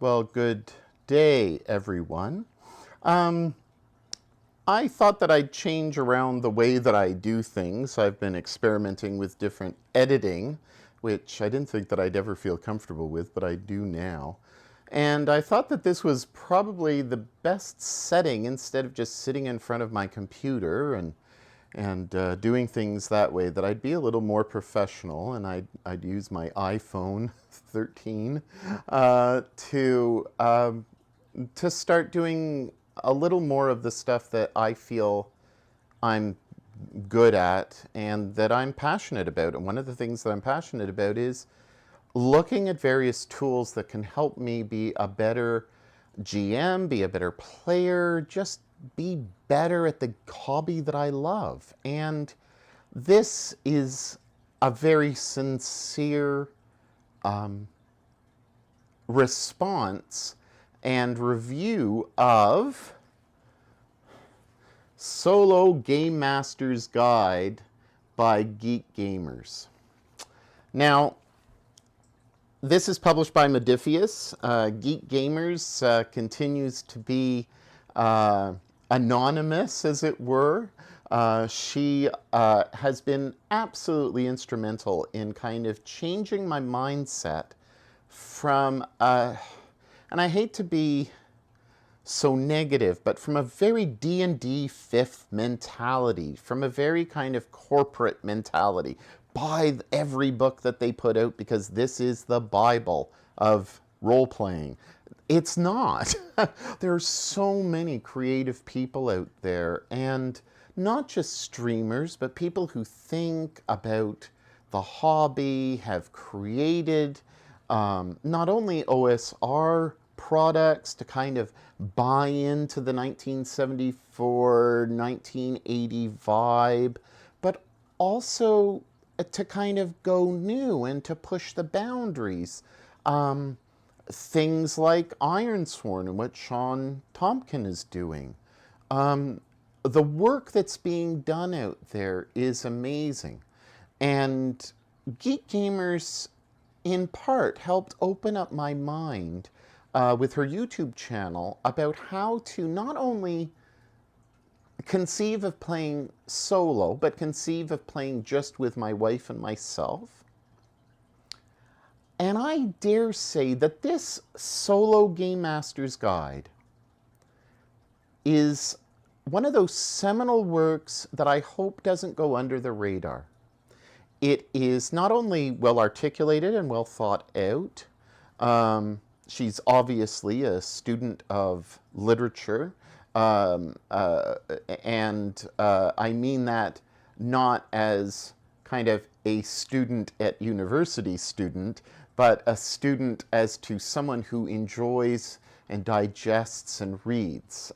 Well, good day, everyone. Um, I thought that I'd change around the way that I do things. I've been experimenting with different editing, which I didn't think that I'd ever feel comfortable with, but I do now. And I thought that this was probably the best setting instead of just sitting in front of my computer and doing things that way, that I'd be a little more professional, and I'd use my iPhone 13 to start doing a little more of the stuff that I feel I'm good at and that I'm passionate about. And one of the things that I'm passionate about is looking at various tools that can help me be a better GM, be a better player, just be better at the hobby that I love. And this is a very sincere response and review of Solo Game Master's Guide by Geek Gamers. Now, this is published by Modiphius. Geek Gamers continues to be anonymous, as it were. She has been absolutely instrumental in kind of changing my mindset from, and I hate to be so negative, but from a very D&D 5th mentality, from a very kind of corporate mentality. Buy every book that they put out because this is the Bible of role-playing. It's not. There are so many creative people out there, and not just streamers, but people who think about the hobby, have created not only OSR products to kind of buy into the 1974, 1980 vibe, but also to kind of go new and to push the boundaries. Things like Ironsworn and what Sean Tompkin is doing. The work that's being done out there is amazing. And Geek Gamers, in part, helped open up my mind with her YouTube channel about how to not only conceive of playing solo, but conceive of playing just with my wife and myself. And I dare say that this Solo Game Master's Guide is one of those seminal works that I hope doesn't go under the radar. It is not only well articulated and well thought out. She's obviously a student of literature, and I mean that not as kind of a student at university student, but a student as to someone who enjoys and digests and reads.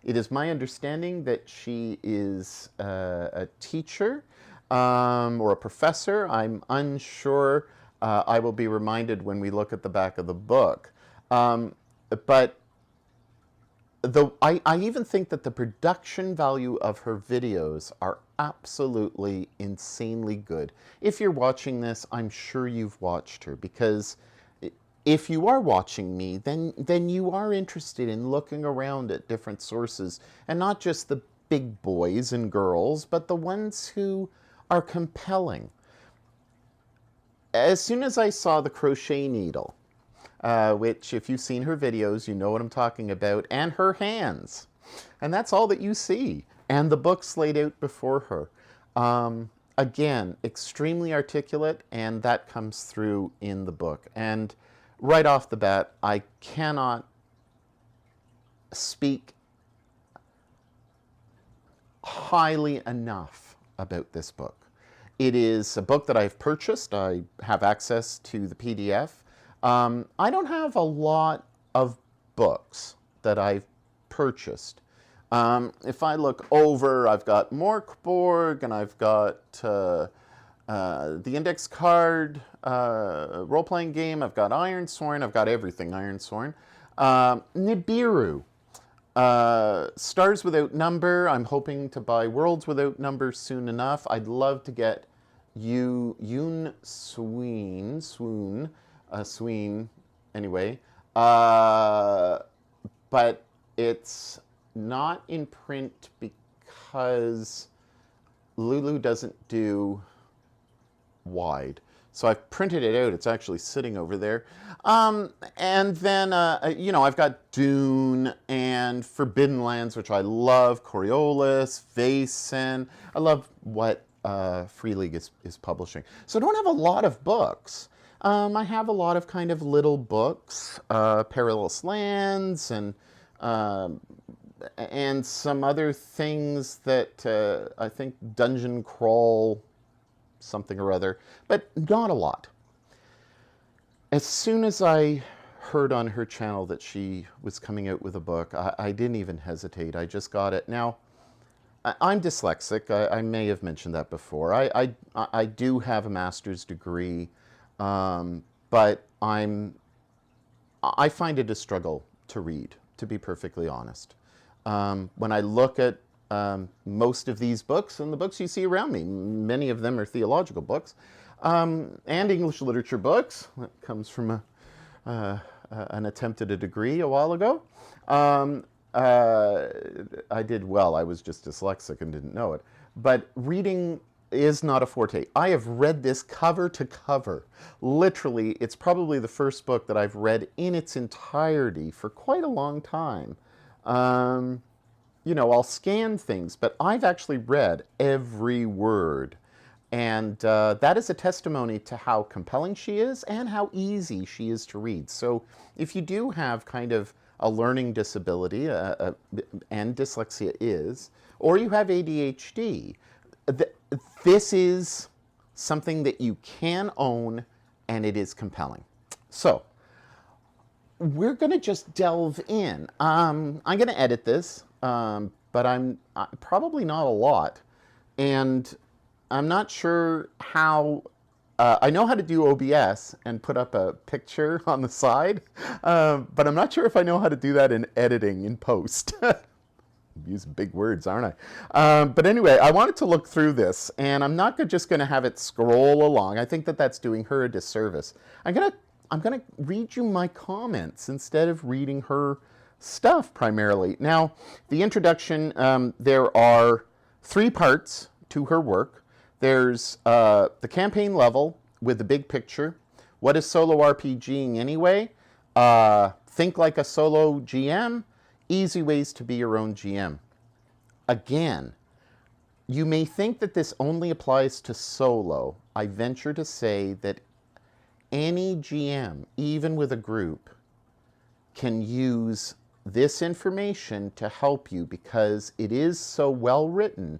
It is my understanding that she is a teacher or a professor. I'm unsure. I will be reminded when we look at the back of the book. But I even think that the production value of her videos are absolutely insanely good. If you're watching this, I'm sure you've watched her, because if you are watching me, then you are interested in looking around at different sources, and not just the big boys and girls, but the ones who are compelling. As soon as I saw the crochet needle, which if you've seen her videos, you know what I'm talking about, and her hands. And that's all that you see. And the books laid out before her. Again, extremely articulate, and that comes through in the book. And right off the bat, I cannot speak highly enough about this book. It is a book that I've purchased. I have access to the PDF. I don't have a lot of books that I've purchased. If I look over, I've got Morkborg, and I've got the index card role-playing game. I've got Ironsworn. I've got everything Ironsworn. Nibiru. Stars Without Number. I'm hoping to buy Worlds Without Number soon enough. I'd love to get Yoon Sween, anyway, Uh, but it's not in print because Lulu doesn't do wide. So I've printed it out. It's actually sitting over there. And then, I've got Dune and Forbidden Lands, which I love, Coriolis, Vaesen. I love what Free League is publishing. So I don't have a lot of books. I have a lot of kind of little books, Perilous Lands, and some other things that I think Dungeon Crawl something or other, but not a lot. As soon as I heard on her channel that she was coming out with a book, I didn't even hesitate. I just got it. Now, I'm dyslexic. I may have mentioned that before. I do have a master's degree, but I find it a struggle to read, to be perfectly honest. When I look at most of these books and the books you see around me, many of them are theological books, and English literature books. That comes from an attempt at a degree a while ago. I did well. I was just dyslexic and didn't know it. But reading is not a forte. I have read this cover to cover. Literally, it's probably the first book that I've read in its entirety for quite a long time. I'll scan things, but I've actually read every word. And that is a testimony to how compelling she is and how easy she is to read. So if you do have kind of a learning disability, and dyslexia is, or you have ADHD, this is something that you can own, and it is compelling. So we're going to just delve in. I'm going to edit this, but I'm probably not a lot. And I'm not sure how. I know how to do OBS and put up a picture on the side, but I'm not sure if I know how to do that in editing in post. I'm using big words, aren't I? But anyway, I wanted to look through this, and I'm not just going to have it scroll along. I think that that's doing her a disservice. I'm gonna read you my comments instead of reading her stuff primarily. Now, the introduction, there are 3 parts to her work. There's the campaign level with the big picture. What is solo RPGing anyway? Think like a solo GM. Easy ways to be your own GM. Again, you may think that this only applies to solo. I venture to say that any GM, even with a group, can use this information to help you because it is so well written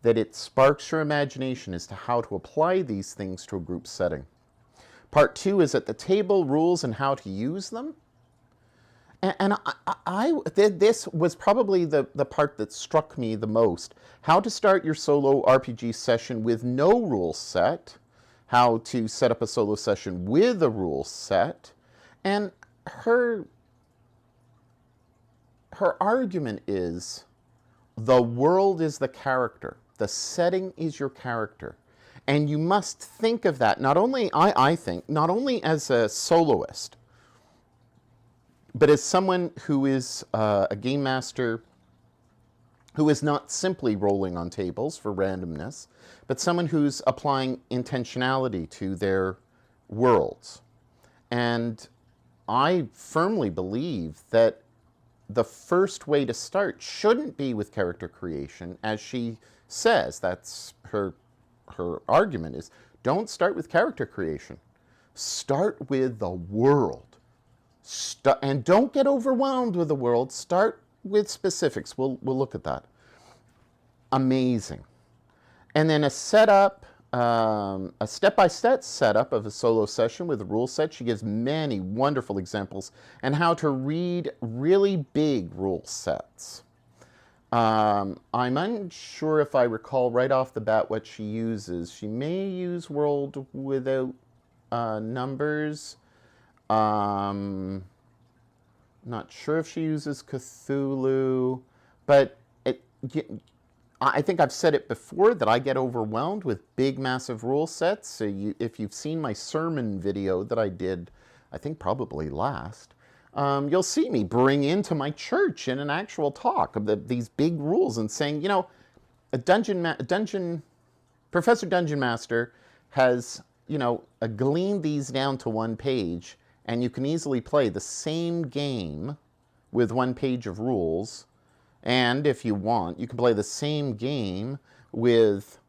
that it sparks your imagination as to how to apply these things to a group setting. Part 2 is at the table, rules, and how to use them. And this was probably the part that struck me the most. How to start your solo RPG session with no rule set. How to set up a solo session with a rule set. And her argument is the world is the character. The setting is your character. And you must think of that, not only, I think, not only as a soloist, but as someone who is a game master who is not simply rolling on tables for randomness, but someone who's applying intentionality to their worlds. And I firmly believe that the first way to start shouldn't be with character creation, as she says. That's her argument is, don't start with character creation. Start with the world. And don't get overwhelmed with the world. Start with specifics. We'll look at that. Amazing. And then a setup, a step-by-step setup of a solo session with a rule set. She gives many wonderful examples and how to read really big rule sets. I'm unsure if I recall right off the bat what she uses. She may use World Without Numbers. Not sure if she uses Cthulhu, but I think I've said it before that I get overwhelmed with big, massive rule sets. So if you've seen my sermon video that I did, I think probably last, you'll see me bring into my church in an actual talk of these big rules and saying, a dungeon Professor Dungeon Master has, gleaned these down to one page, and you can easily play the same game with one page of rules. And if you want, you can play the same game with,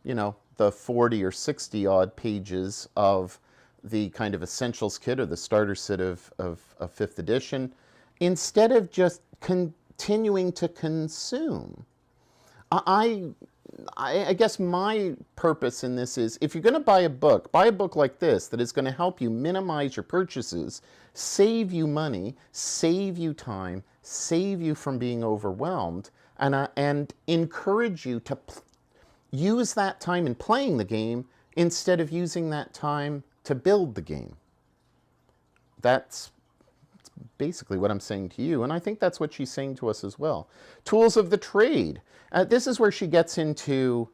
the 40 or 60 odd pages of the kind of essentials kit or the starter set of 5th edition, instead of just continuing to consume. I guess my purpose in this is, if you're going to buy a book like this that is going to help you minimize your purchases, save you money, save you time, save you from being overwhelmed, and encourage you to use that time in playing the game instead of using that time to build the game. That's basically what I'm saying to you, and I think that's what she's saying to us as well. Tools of the trade. This is where she gets into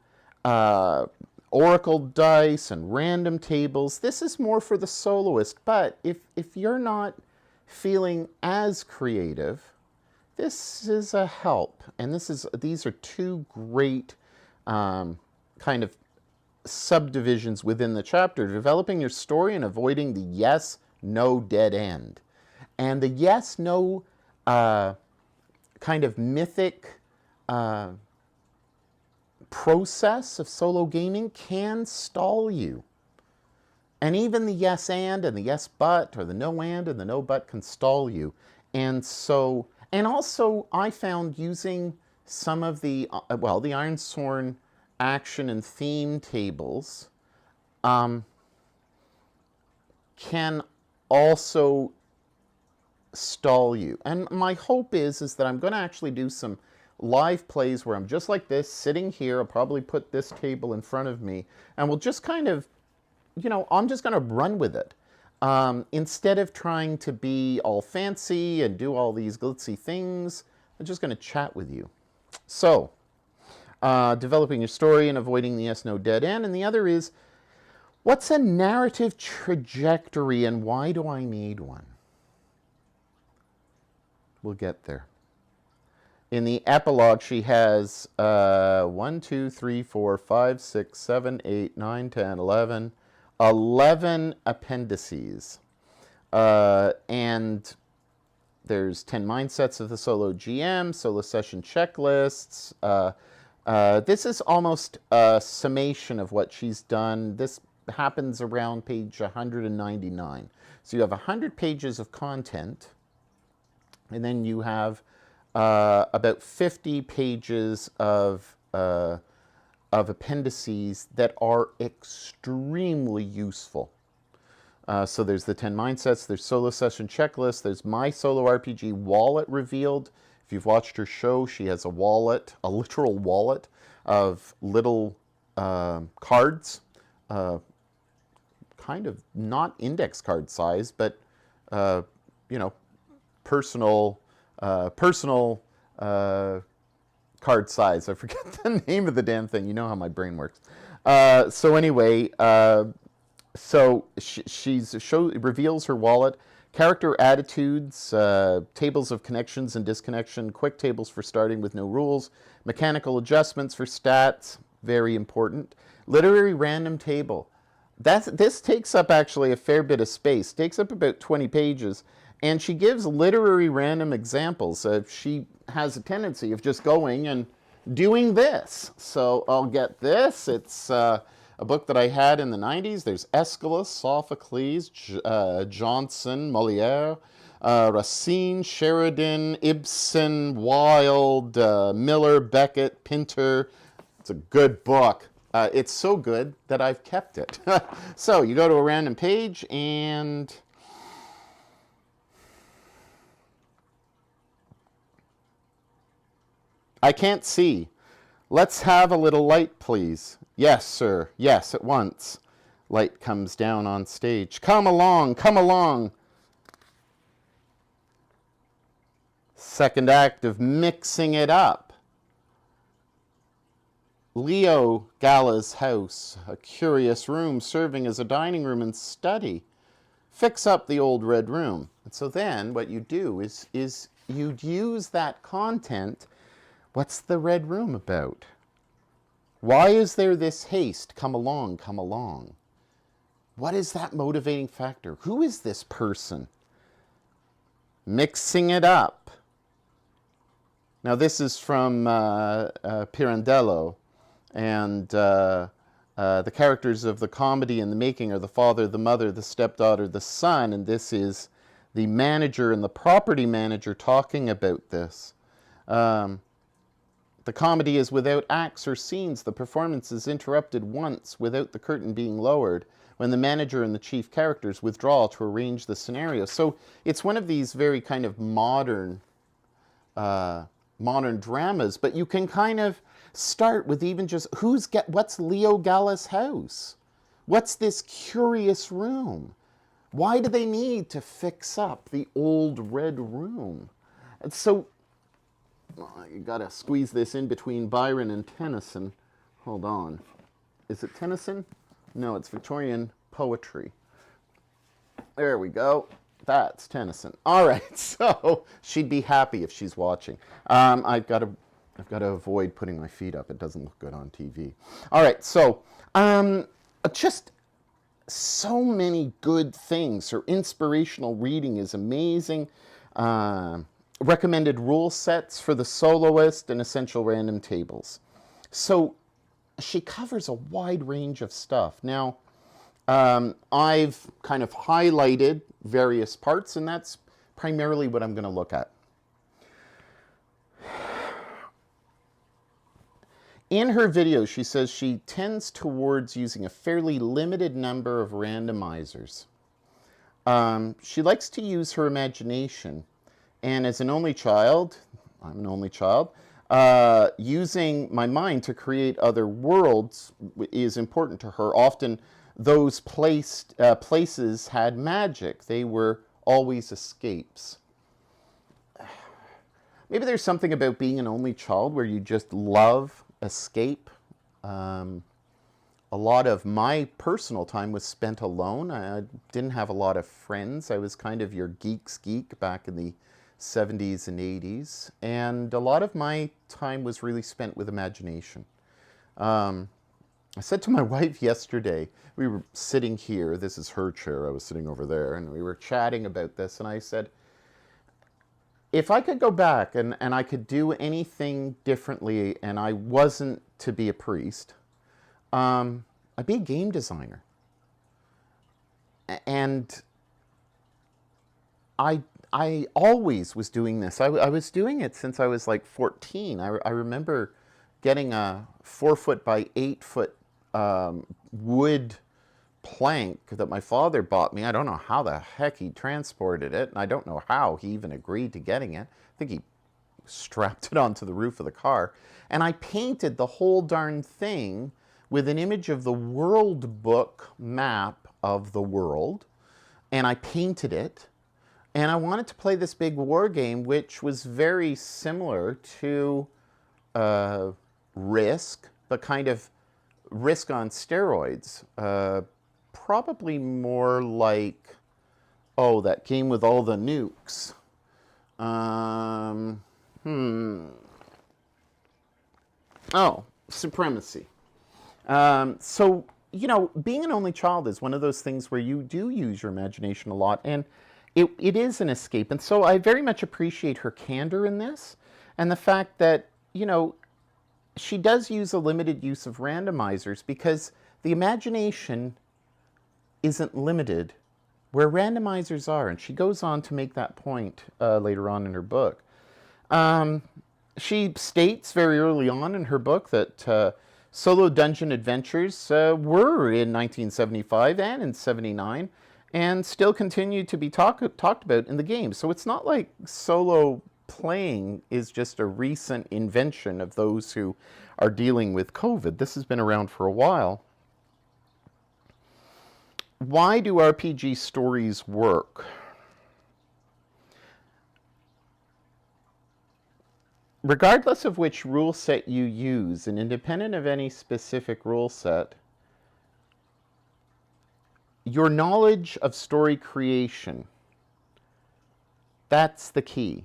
oracle dice and random tables. This is more for the soloist, but if you're not feeling as creative, this is a help. And these are two great kind of subdivisions within the chapter: developing your story and avoiding the yes, no dead end. And the yes, no kind of mythic process of solo gaming can stall you. And even the yes and the yes but, or the no and the no but, can stall you. And also I found using some of the, the Ironsworn action and theme tables can also stall you. And my hope is that I'm going to actually do some live plays where I'm just like this, sitting here. I'll probably put this table in front of me, and we'll just kind of, I'm just going to run with it. Instead of trying to be all fancy and do all these glitzy things, I'm just going to chat with you. So, developing your story and avoiding the yes, no dead end. And the other is, what's a narrative trajectory and why do I need one? We'll get there. In the epilogue, she has 1, 2, 3, 4, 5, 6, 7, 8, 9, 10, 11, 11 appendices. And there's 10 mindsets of the solo GM, solo session checklists. This is almost a summation of what she's done. This happens around page 199. So you have 100 pages of content, and then you have about 50 pages of appendices that are extremely useful. So there's the 10 mindsets, there's solo session checklist, there's my solo RPG wallet revealed. If you've watched her show, she has a wallet, a literal wallet of little cards, kind of not index card size, but personal card size. I forget the name of the damn thing. You know how my brain works. So anyway, she reveals her wallet, character attitudes, tables of connections and disconnection, quick tables for starting with no rules, mechanical adjustments for stats, very important, literary random table. This takes up actually a fair bit of space, takes up about 20 pages, and she gives literary random examples. She has a tendency of just going and doing this. So I'll get this. It's a book that I had in the 90s. There's Aeschylus, Sophocles, Johnson, Molière, Racine, Sheridan, Ibsen, Wilde, Miller, Beckett, Pinter. It's a good book. It's so good that I've kept it. So you go to a random page and I can't see. Let's have a little light, please. Yes, sir. Yes, at once. Light comes down on stage. Come along, come along. Second act of mixing it up. Leo Gala's house, a curious room serving as a dining room and study. fix up the old red room. And so then what you do is you'd use that content. What's the red room about? Why is there this haste? Come along, come along. What is that motivating factor? Who is this person? Mixing it up. Now this is from Pirandello, and the characters of the comedy in the making are the father, the mother, the stepdaughter, the son, and this is the manager and the property manager talking about this. The comedy is without acts or scenes. The performance is interrupted once without the curtain being lowered when the manager and the chief characters withdraw to arrange the scenario. So it's one of these very kind of modern dramas, but you can kind of start with even just what's Leo Galla's house? What's this curious room? Why do they need to fix up the old red room? And so you gotta squeeze this in between Byron and Tennyson. Hold on. Is it Tennyson? No, it's Victorian poetry. There we go. That's Tennyson. All right, so she'd be happy if she's watching. I've got to avoid putting my feet up. It doesn't look good on TV. All right, so just so many good things. Her inspirational reading is amazing. Recommended rule sets for the soloist and essential random tables. So she covers a wide range of stuff. Now, I've kind of highlighted various parts, and that's primarily what I'm going to look at. In her videos, she says she tends towards using a fairly limited number of randomizers. She likes to use her imagination, and as an only child, I'm an only child, using my mind to create other worlds is important to her. Often those places had magic. They were always escapes. Maybe there's something about being an only child where you just love escape. A lot of my personal time was spent alone. I didn't have a lot of friends. I was kind of your geek's geek back in the 70s and 80s. And a lot of my time was really spent with imagination. I said to my wife yesterday, we were sitting here, this is her chair, I was sitting over there, and we were chatting about this, and I said, if I could go back and I could do anything differently and I wasn't to be a priest, I'd be a game designer. And I always was doing this. I was doing it since I was like 14. I remember getting a 4-foot by 8-foot wood plank that my father bought me. I don't know how the heck he transported it, and I don't know how he even agreed to getting it. I think he strapped it onto the roof of the car. And I painted the whole darn thing with an image of the World Book map of the world, and I painted it. And I wanted to play this big war game, which was very similar to Risk, but kind of Risk on steroids. Probably more like, that game with all the nukes. Supremacy. So, being an only child is one of those things where you do use your imagination a lot, and it is an escape. And so I very much appreciate her candor in this, and the fact that, she does use a limited use of randomizers because the imagination isn't limited where randomizers are. And she goes on to make that point later on in her book. She states very early on in her book that solo dungeon adventures were in 1975 and in 79 and still continue to be talked about in the game. So it's not like solo playing is just a recent invention of those who are dealing with COVID. This has been around for a while. Why do RPG stories work? Regardless of which rule set you use, and independent of any specific rule set, your knowledge of story creation, that's the key.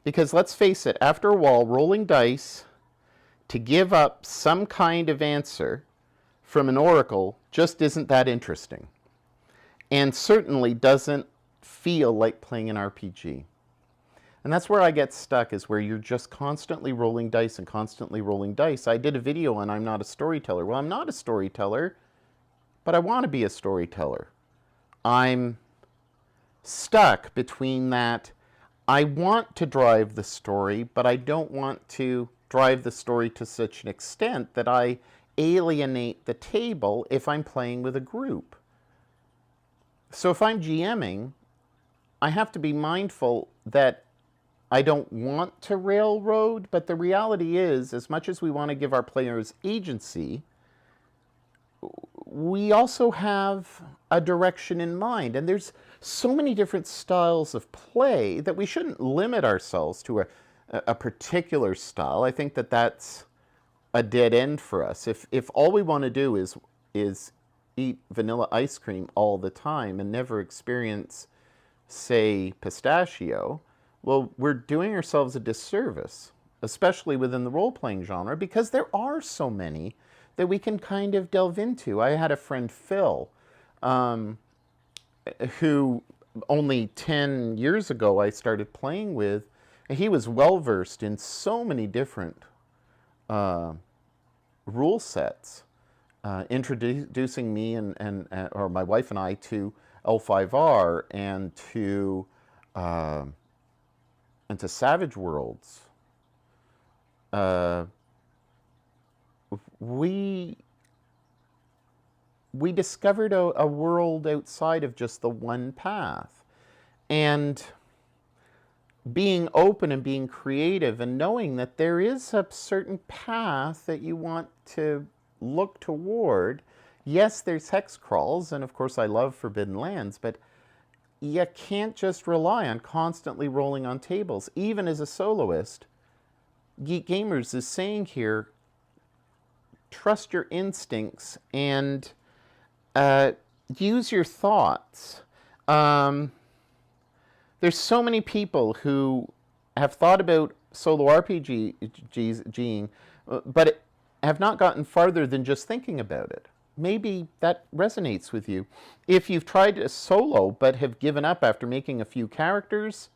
Because let's face it, after a while, rolling dice to give up some kind of answer from an oracle just isn't that interesting. And certainly doesn't feel like playing an RPG. And that's where I get stuck, is where you're just constantly rolling dice and constantly rolling dice. I did a video on I'm not a storyteller. Well, I'm not a storyteller, but I want to be a storyteller. I'm stuck between that. I want to drive the story, but I don't want to drive the story to such an extent that I alienate the table if I'm playing with a group. So if I'm GMing, I have to be mindful that I don't want to railroad, but the reality is, as much as we want to give our players agency, we also have a direction in mind. And there's so many different styles of play that we shouldn't limit ourselves to a particular style. I think that that's a dead end for us. If all we want to do is eat vanilla ice cream all the time and never experience, say, pistachio, well, we're doing ourselves a disservice, especially within the role-playing genre, because there are so many that we can kind of delve into. I had a friend, Phil, who only 10 years ago I started playing with. He was well-versed in so many different rule sets, introducing me or my wife and I to L5R and to Savage Worlds. We discovered a world outside of just the one path. And being open and being creative and knowing that there is a certain path that you want to look toward. Yes, there's hex crawls, and of course I love Forbidden Lands, but you can't just rely on constantly rolling on tables. Even as a soloist, Geek Gamers is saying here, trust your instincts and use your thoughts. There's so many people who have thought about solo RPGing, but have not gotten farther than just thinking about it. Maybe that resonates with you. If you've tried a solo but have given up after making a few characters,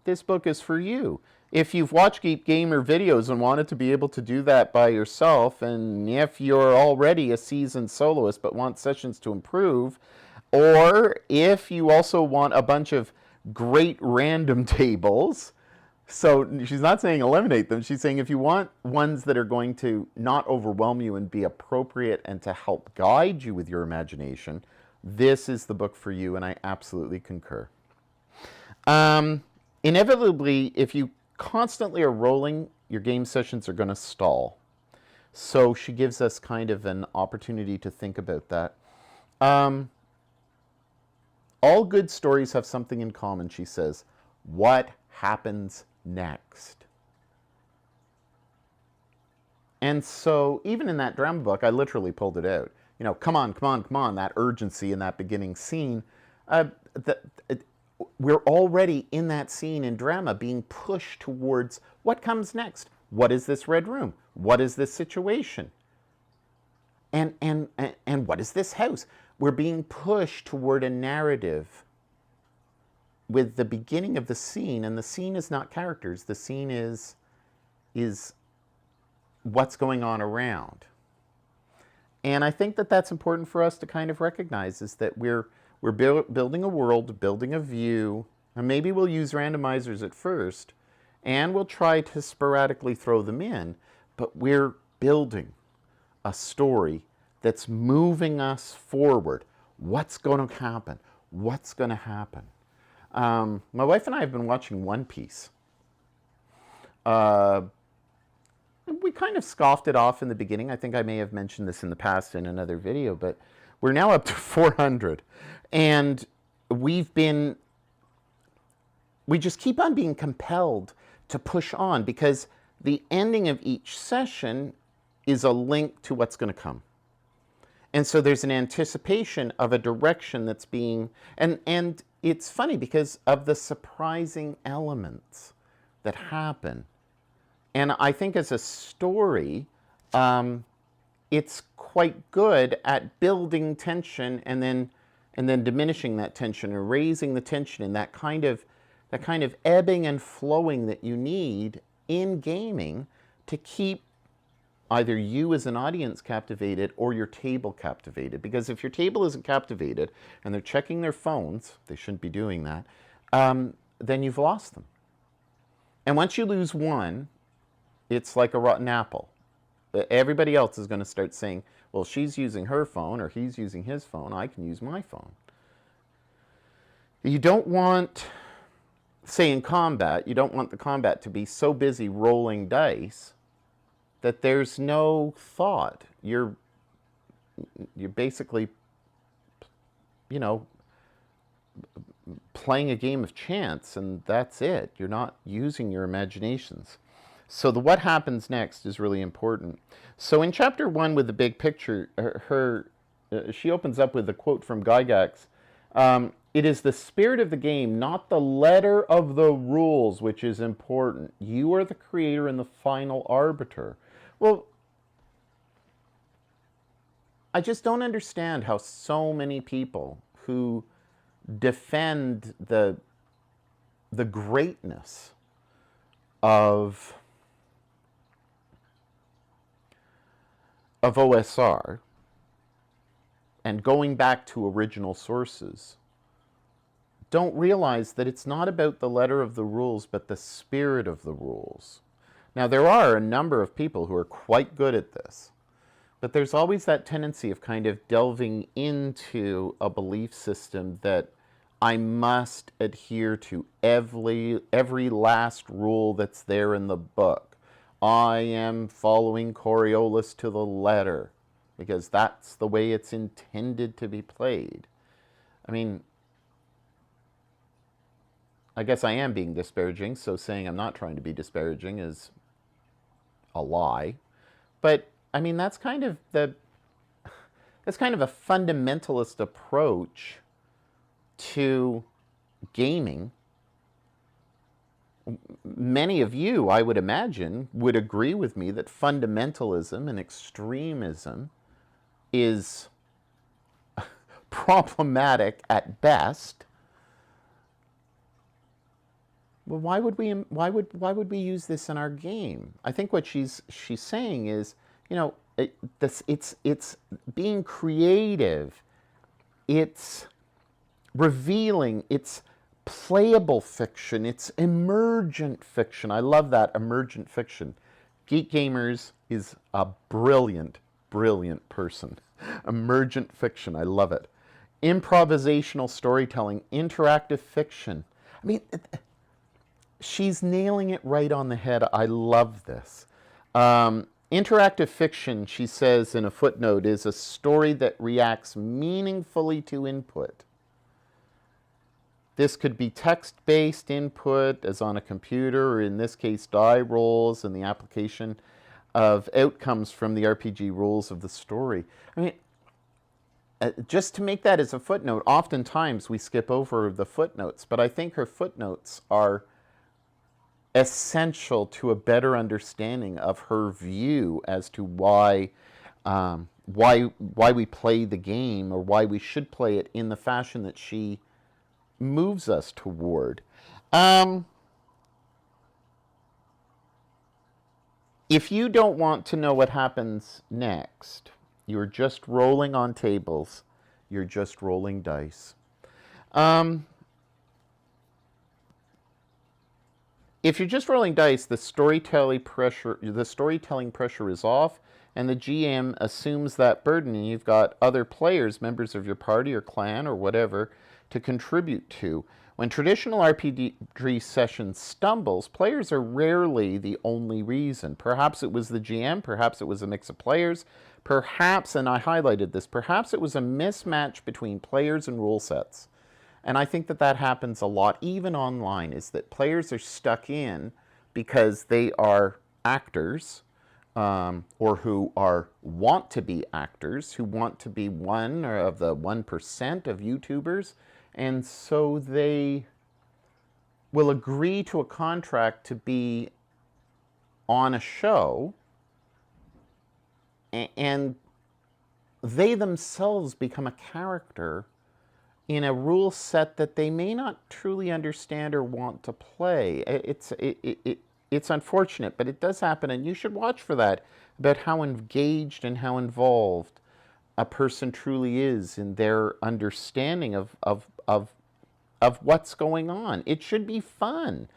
this book is for you. If you've watched Geek Gamer videos and wanted to be able to do that by yourself, and if you're already a seasoned soloist but want sessions to improve, or if you also want a bunch of great random tables, so she's not saying eliminate them, she's saying if you want ones that are going to not overwhelm you and be appropriate and to help guide you with your imagination, this is the book for you, and I absolutely concur. Inevitably, if you constantly are rolling, your game sessions are going to stall. So she gives us kind of an opportunity to think about that. All good stories have something in common, she says. What happens next? And so even in that drama book, I literally pulled it out. You know, come on, come on, come on, that urgency in that beginning scene. We're already in that scene in drama being pushed towards what comes next. What is this red room? What is this situation? And what is this house? We're being pushed toward a narrative with the beginning of the scene, and the scene is not characters. The scene is what's going on around. And I think that that's important for us to kind of recognize, is that we're building a world, building a view, and maybe we'll use randomizers at first, and we'll try to sporadically throw them in, but we're building a story that's moving us forward. What's going to happen? What's going to happen? My wife and I have been watching One Piece. We kind of scoffed it off in the beginning. I think I may have mentioned this in the past in another video, but we're now up to 400. And we just keep on being compelled to push on, because the ending of each session is a link to what's going to come. And so there's an anticipation of a direction that's being, and it's funny because of the surprising elements that happen. And I think as a story, it's quite good at building tension and then diminishing that tension or raising the tension and that kind of ebbing and flowing that you need in gaming to keep either you as an audience captivated or your table captivated. Because if your table isn't captivated and they're checking their phones, they shouldn't be doing that, then you've lost them. And once you lose one, it's like a rotten apple. Everybody else is going to start saying, well, she's using her phone or he's using his phone, I can use my phone. You don't want, say in combat, you don't want the combat to be so busy rolling dice that there's no thought. You're basically, playing a game of chance, and that's it. You're not using your imaginations. So the what happens next is really important. So in chapter 1 with the big picture, she opens up with a quote from Gygax. It is the spirit of the game, not the letter of the rules, which is important. You are the creator and the final arbiter. Well, I just don't understand how so many people who defend the greatness of OSR and going back to original sources don't realize that it's not about the letter of the rules, but the spirit of the rules. Now, there are a number of people who are quite good at this, but there's always that tendency of kind of delving into a belief system that I must adhere to every last rule that's there in the book. I am following Coriolis to the letter because that's the way it's intended to be played. I mean, I guess I am being disparaging, so saying I'm not trying to be disparaging is a lie. But I mean, that's kind of a fundamentalist approach to gaming. Many of you, I would imagine, would agree with me that fundamentalism and extremism is problematic at best. Well, why would we use this in our game? I think what she's saying is, it's being creative, it's revealing, it's playable fiction, it's emergent fiction. I love that, emergent fiction. Geek Gamers is a brilliant person. Emergent fiction, I love it. Improvisational storytelling, interactive fiction. I mean, she's nailing it right on the head. I love this. Interactive fiction, she says in a footnote, is a story that reacts meaningfully to input. This could be text-based input, as on a computer, or in this case, die rolls and the application of outcomes from the RPG rules of the story. I mean, just to make that as a footnote, oftentimes we skip over the footnotes, but I think her footnotes are essential to a better understanding of her view as to why we play the game, or why we should play it in the fashion that she moves us toward. If you don't want to know what happens next, you're just rolling on tables, you're just rolling dice. If you're just rolling dice, the storytelling pressure is off, and the GM assumes that burden, and you've got other players, members of your party or clan or whatever, to contribute to. When traditional RPG session stumbles, players are rarely the only reason. Perhaps it was the GM, perhaps it was a mix of players, perhaps, and I highlighted this, perhaps it was a mismatch between players and rule sets. And I think that happens a lot, even online, is that players are stuck in because they are actors, or who want to be actors, who want to be one or of the 1% of YouTubers, and so they will agree to a contract to be on a show, and they themselves become a character in a rule set that they may not truly understand or want to play. It's unfortunate, but it does happen, and you should watch for that, about how engaged and how involved a person truly is in their understanding of what's going on. It should be fun.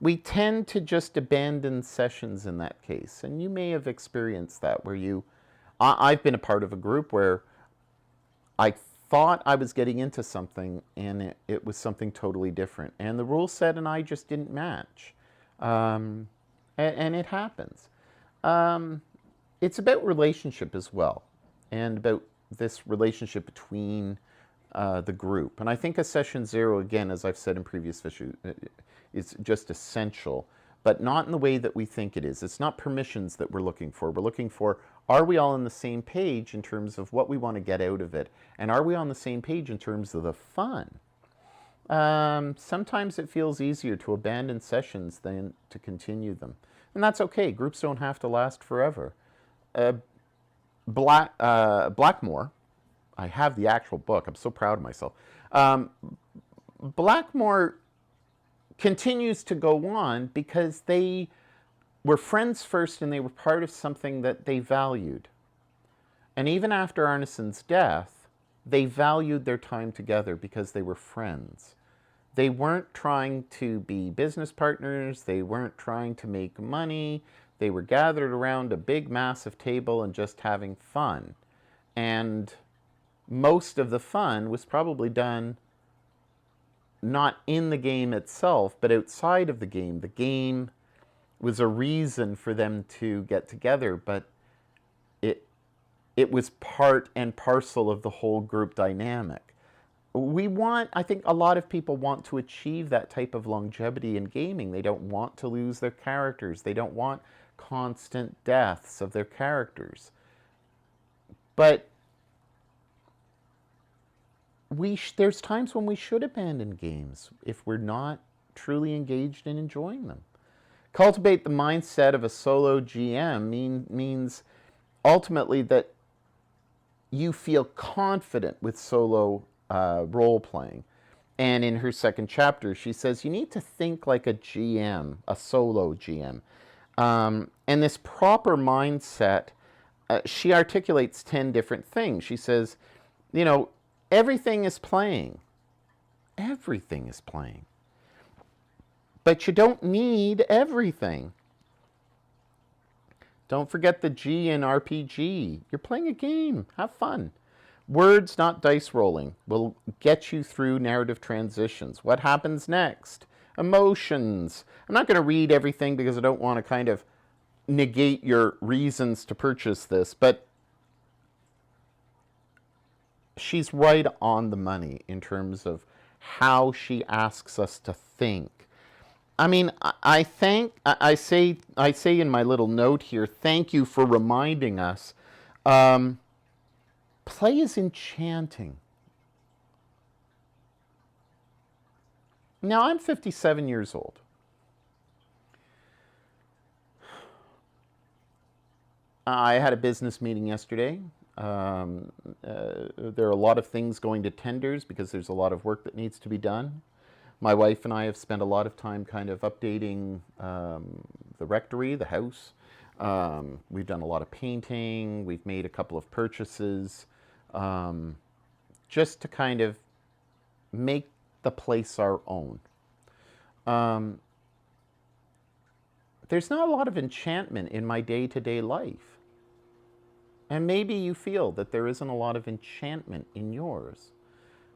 We tend to just abandon sessions in that case, and you may have experienced that where I've been a part of a group where I thought I was getting into something, and it was something totally different. And the rule set and I just didn't match. And it happens. It's about relationship as well, and about this relationship between the group. And I think a session 0, again, as I've said in previous issues, is just essential, but not in the way that we think it is. It's not permissions that we're looking for. We're looking for, are we all on the same page in terms of what we want to get out of it? And are we on the same page in terms of the fun? Sometimes it feels easier to abandon sessions than to continue them. And that's okay. Groups don't have to last forever. Blackmore, I have the actual book. I'm so proud of myself. Blackmore continues to go on because they were friends first, and they were part of something that they valued. And even after Arneson's death, they valued their time together because they were friends. They weren't trying to be business partners. They weren't trying to make money. They were gathered around a big, massive table and just having fun. And most of the fun was probably done not in the game itself, but outside of the game. The game was a reason for them to get together, but it was part and parcel of the whole group dynamic. I think a lot of people want to achieve that type of longevity in gaming. They don't want to lose their characters. They don't want constant deaths of their characters. But there's times when we should abandon games if we're not truly engaged in enjoying them. Cultivate the mindset of a solo GM means ultimately that you feel confident with solo role-playing. And in her second chapter, she says you need to think like a GM, a solo GM. And this proper mindset, she articulates 10 different things. She says, everything is playing. Everything is playing. But you don't need everything. Don't forget the G in RPG. You're playing a game. Have fun. Words, not dice rolling, will get you through narrative transitions. What happens next? Emotions. I'm not going to read everything because I don't want to kind of negate your reasons to purchase this, but she's right on the money in terms of how she asks us to think. I mean, I say in my little note here, thank you for reminding us. Play is enchanting. Now, I'm 57 years old. I had a business meeting yesterday. There are a lot of things going to tenders because there's a lot of work that needs to be done. My wife and I have spent a lot of time kind of updating the rectory, the house. We've done a lot of painting. We've made a couple of purchases just to kind of make the place our own. There's not a lot of enchantment in my day-to-day life. And maybe you feel that there isn't a lot of enchantment in yours.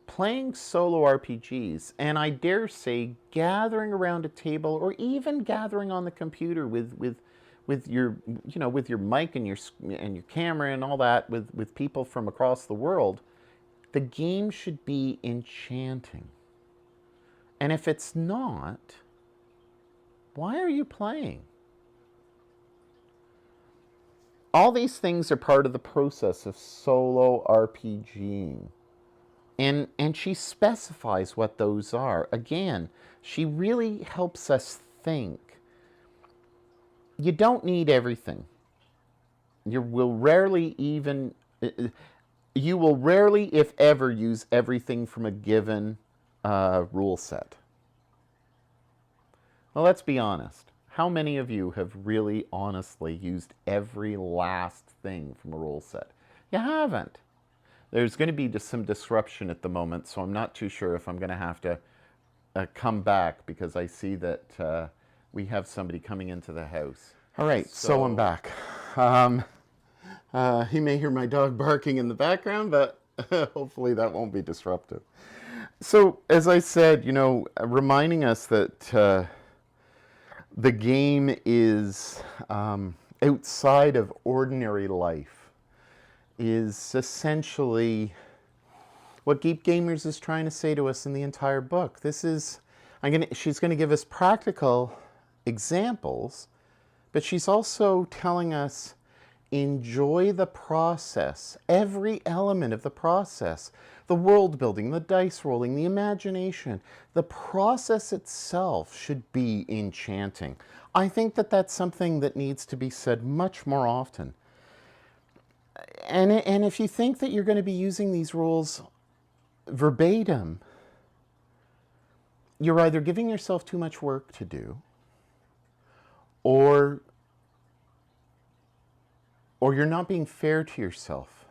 Playing solo RPGs, and I dare say gathering around a table or even gathering on the computer with your with your mic and your camera and all that with people from across the world, the game should be enchanting. And if it's not, why are you playing? all these things are part of the process of solo RPGing. And she specifies what those are. Again, she really helps us think. You don't need everything. You will rarely, if ever, use everything from a given rule set. Well, let's be honest. How many of you have really honestly used every last thing from a rule set? You haven't. There's going to be just some disruption at the moment, so I'm not too sure if I'm going to have to come back, because I see that we have somebody coming into the house. All right, so I'm back. You may hear my dog barking in the background, but hopefully that won't be disruptive. So, as I said, reminding us that the game is outside of ordinary life is essentially what Geek Gamers is trying to say to us in the entire book. She's going to give us practical examples, but she's also telling us, enjoy the process, every element of the process, the world building, the dice rolling, the imagination. The process itself should be enchanting. I think that that's something that needs to be said much more often. And if you think that you're going to be using these rules verbatim, you're either giving yourself too much work to do, or you're not being fair to yourself.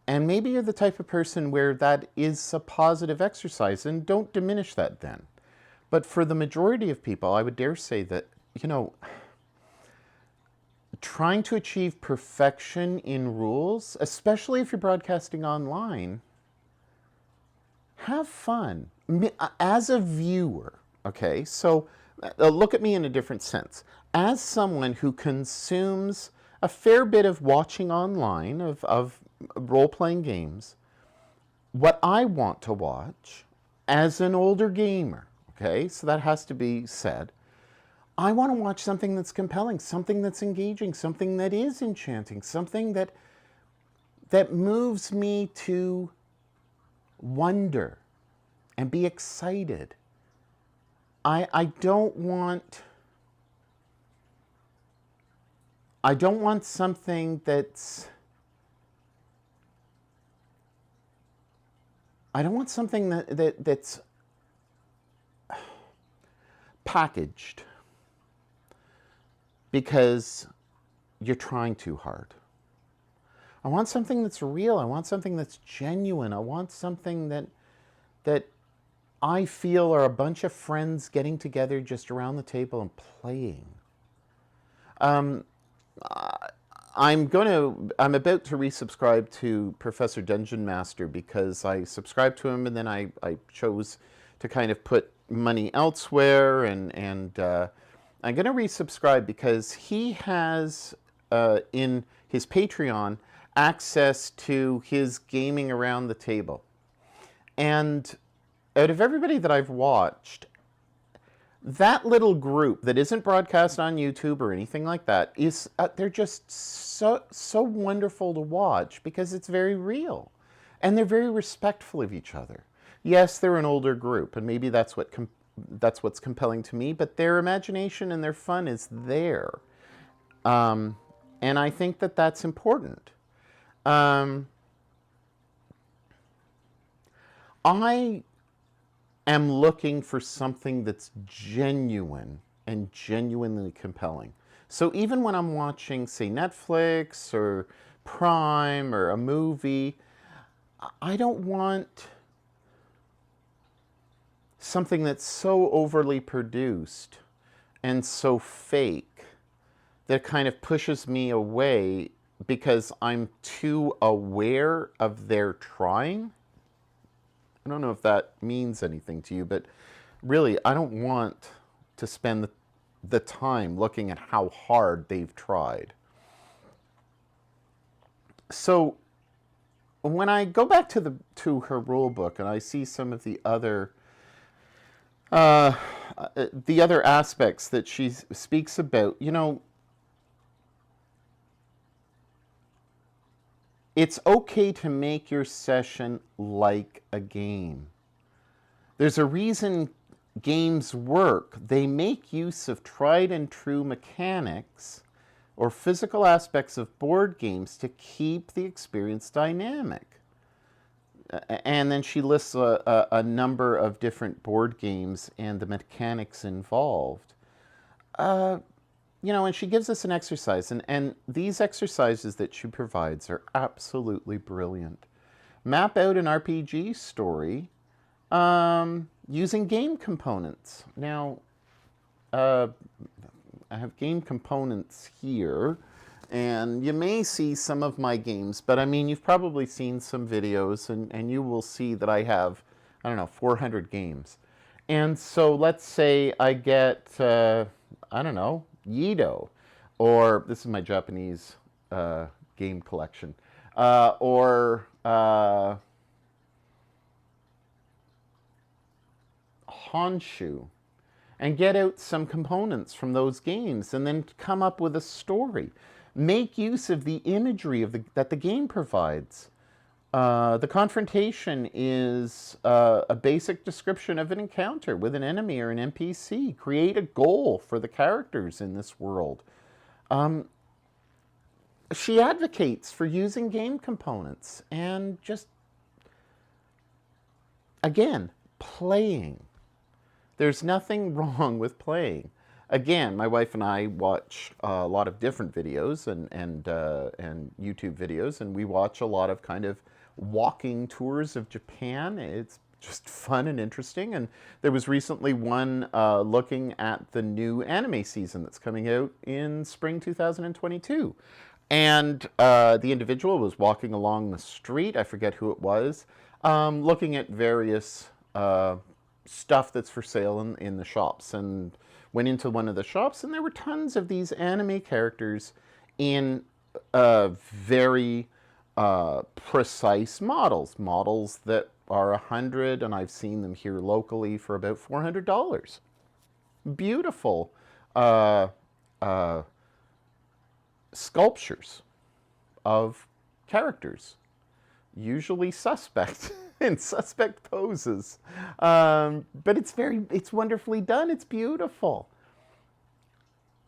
And maybe you're the type of person where that is a positive exercise, and don't diminish that then. But for the majority of people, I would dare say that, trying to achieve perfection in rules, especially if you're broadcasting online, have fun. As a viewer, okay? So look at me in a different sense. As someone who consumes a fair bit of watching online of role-playing games, what I want to watch as an older gamer, okay, so that has to be said, I want to watch something that's compelling, something that's engaging, something that is enchanting, something that moves me to wonder and be excited. I don't want something that's that's packaged because you're trying too hard. I want something that's real. I want something that's genuine. I want something that I feel are a bunch of friends getting together just around the table and playing. I'm about to resubscribe to Professor Dungeon Master because I subscribed to him and then I chose to kind of put money elsewhere, and I'm going to resubscribe because he has in his Patreon access to his gaming around the table. And out of everybody that I've watched, that little group that isn't broadcast on YouTube or anything like that is they're just so wonderful to watch because it's very real, and they're very respectful of each other. Yes, they're an older group, and maybe that's what's compelling to me. But their imagination and their fun is there, and I think that that's important. I am looking for something that's genuine and genuinely compelling. So even when I'm watching, say, Netflix or Prime or a movie, I don't want something that's so overly produced and so fake that kind of pushes me away because I'm too aware of their trying. I don't know if that means anything to you, but really, I don't want to spend the time looking at how hard they've tried. So when I go back to her rule book and I see some of the other aspects that she speaks about, it's okay to make your session like a game. There's a reason games work. They make use of tried and true mechanics or physical aspects of board games to keep the experience dynamic. And then she lists a number of different board games and the mechanics involved. And she gives us an exercise, and these exercises that she provides are absolutely brilliant. Map out an RPG story using game components. Now, I have game components here, and you may see some of my games, but I mean, you've probably seen some videos, and you will see that I have, 400 games. And so let's say I get, Yido, or this is my Japanese game collection, or Honshu, and get out some components from those games and then come up with a story. Make use of the imagery that the game provides. The confrontation is a basic description of an encounter with an enemy or an NPC. Create a goal for the characters in this world. She advocates for using game components and just, again, playing. There's nothing wrong with playing. Again, my wife and I watch a lot of different videos and YouTube videos, and we watch a lot of kind of walking tours of Japan. It's just fun and interesting. And there was recently one looking at the new anime season that's coming out in spring 2022. And the individual was walking along the street, I forget who it was, looking at various stuff that's for sale in the shops, and went into one of the shops, and there were tons of these anime characters in very precise models that are 100, and I've seen them here locally for about $400. Beautiful sculptures of characters, usually suspect in suspect poses, but it's wonderfully done. It's beautiful.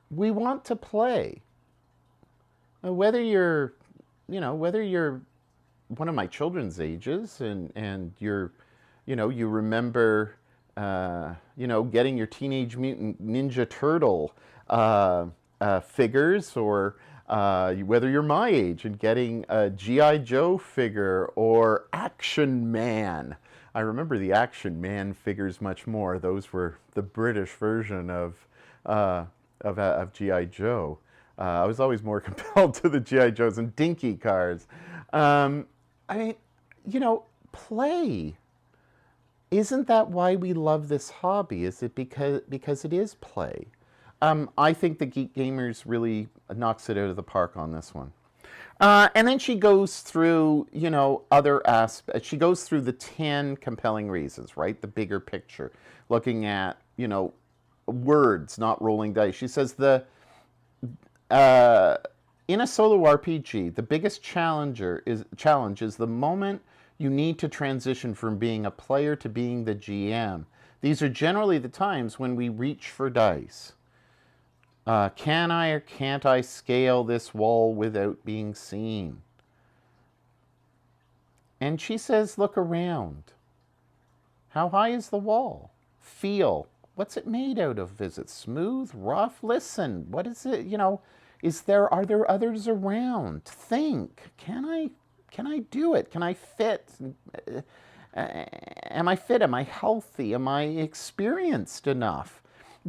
We want to play. Whether you're one of my children's ages and you remember getting your Teenage Mutant Ninja Turtle figures, or whether you're my age and getting a G.I. Joe figure or Action Man. I remember the Action Man figures much more. Those were the British version of G.I. Joe. I was always more compelled to the G.I. Joes and dinky cars. Play. Isn't that why we love this hobby? Is it because it is play? I think the Geek Gamers really knocks it out of the park on this one. And then she goes through, other aspects. She goes through the 10 compelling reasons, right? The bigger picture, looking at, words, not rolling dice. She says in a solo RPG, the biggest challenge is the moment you need to transition from being a player to being the GM. These are generally the times when we reach for dice. Can I or can't I scale this wall without being seen? And she says, look around. How high is the wall? Feel. What's it made out of? Is it smooth, rough? Listen, what is it? Are there others around? Think. Can I do it? Can I fit? Am I fit? Am I healthy? Am I experienced enough?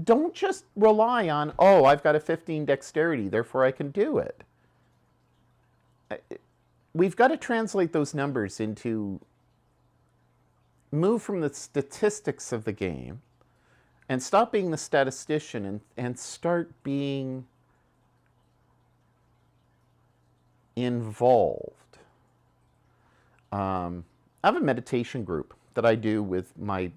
Don't just rely on, I've got a 15 dexterity, therefore I can do it. We've got to translate those numbers move from the statistics of the game and stop being the statistician and start being involved. I have a meditation group that I do with my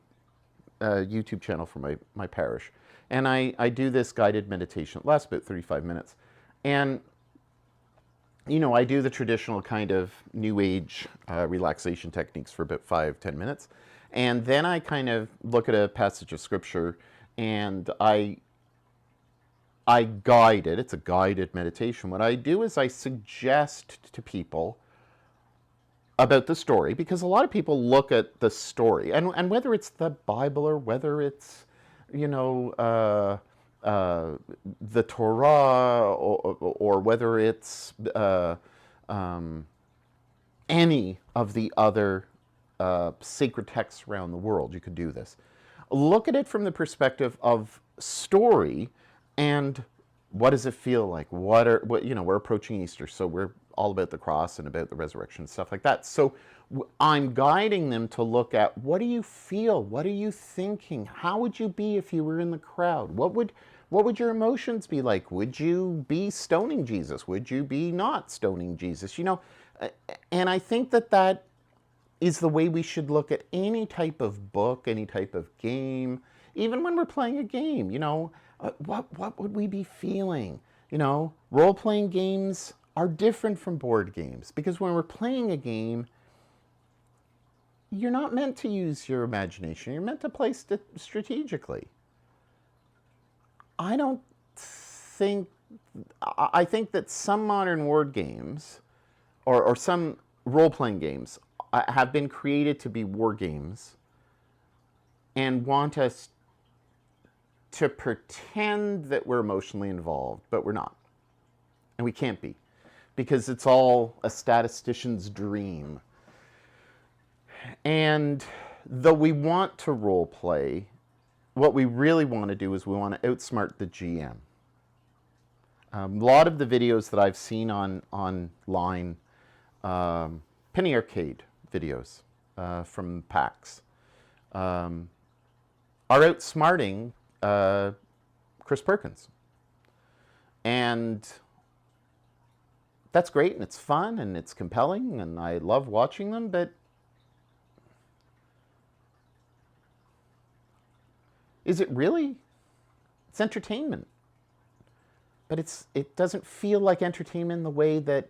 YouTube channel for my parish. And I do this guided meditation. It lasts about 35 minutes. And I do the traditional kind of new age relaxation techniques for about 5-10 minutes. And then I kind of look at a passage of scripture and I guide it. It's a guided meditation. What I do is I suggest to people about the story, because a lot of people look at the story, and whether it's the Bible or whether it's, the Torah, or whether it's any of the other sacred texts around the world, you could do this. Look at it from the perspective of story, and what does it feel like? We're approaching Easter, so we're all about the cross and about the resurrection and stuff like that. So I'm guiding them to look at, what do you feel? What are you thinking? How would you be if you were in the crowd? What would your emotions be like? Would you be stoning Jesus? Would you be not stoning Jesus? And I think that is the way we should look at any type of book, any type of game, even when we're playing a game. What would we be feeling? Role-playing games are different from board games, because when we're playing a game, you're not meant to use your imagination. You're meant to play strategically. I think that some modern board games, or some role-playing games, have been created to be war games and want us to pretend that we're emotionally involved, but we're not. And we can't be, because it's all a statistician's dream. And though we want to role play, what we really want to do is we want to outsmart the GM. A lot of the videos that I've seen online, Penny Arcade videos from PAX, are outsmarting Chris Perkins. And that's great, and it's fun, and it's compelling, and I love watching them, but is it really? It's entertainment. But it doesn't feel like entertainment in the way that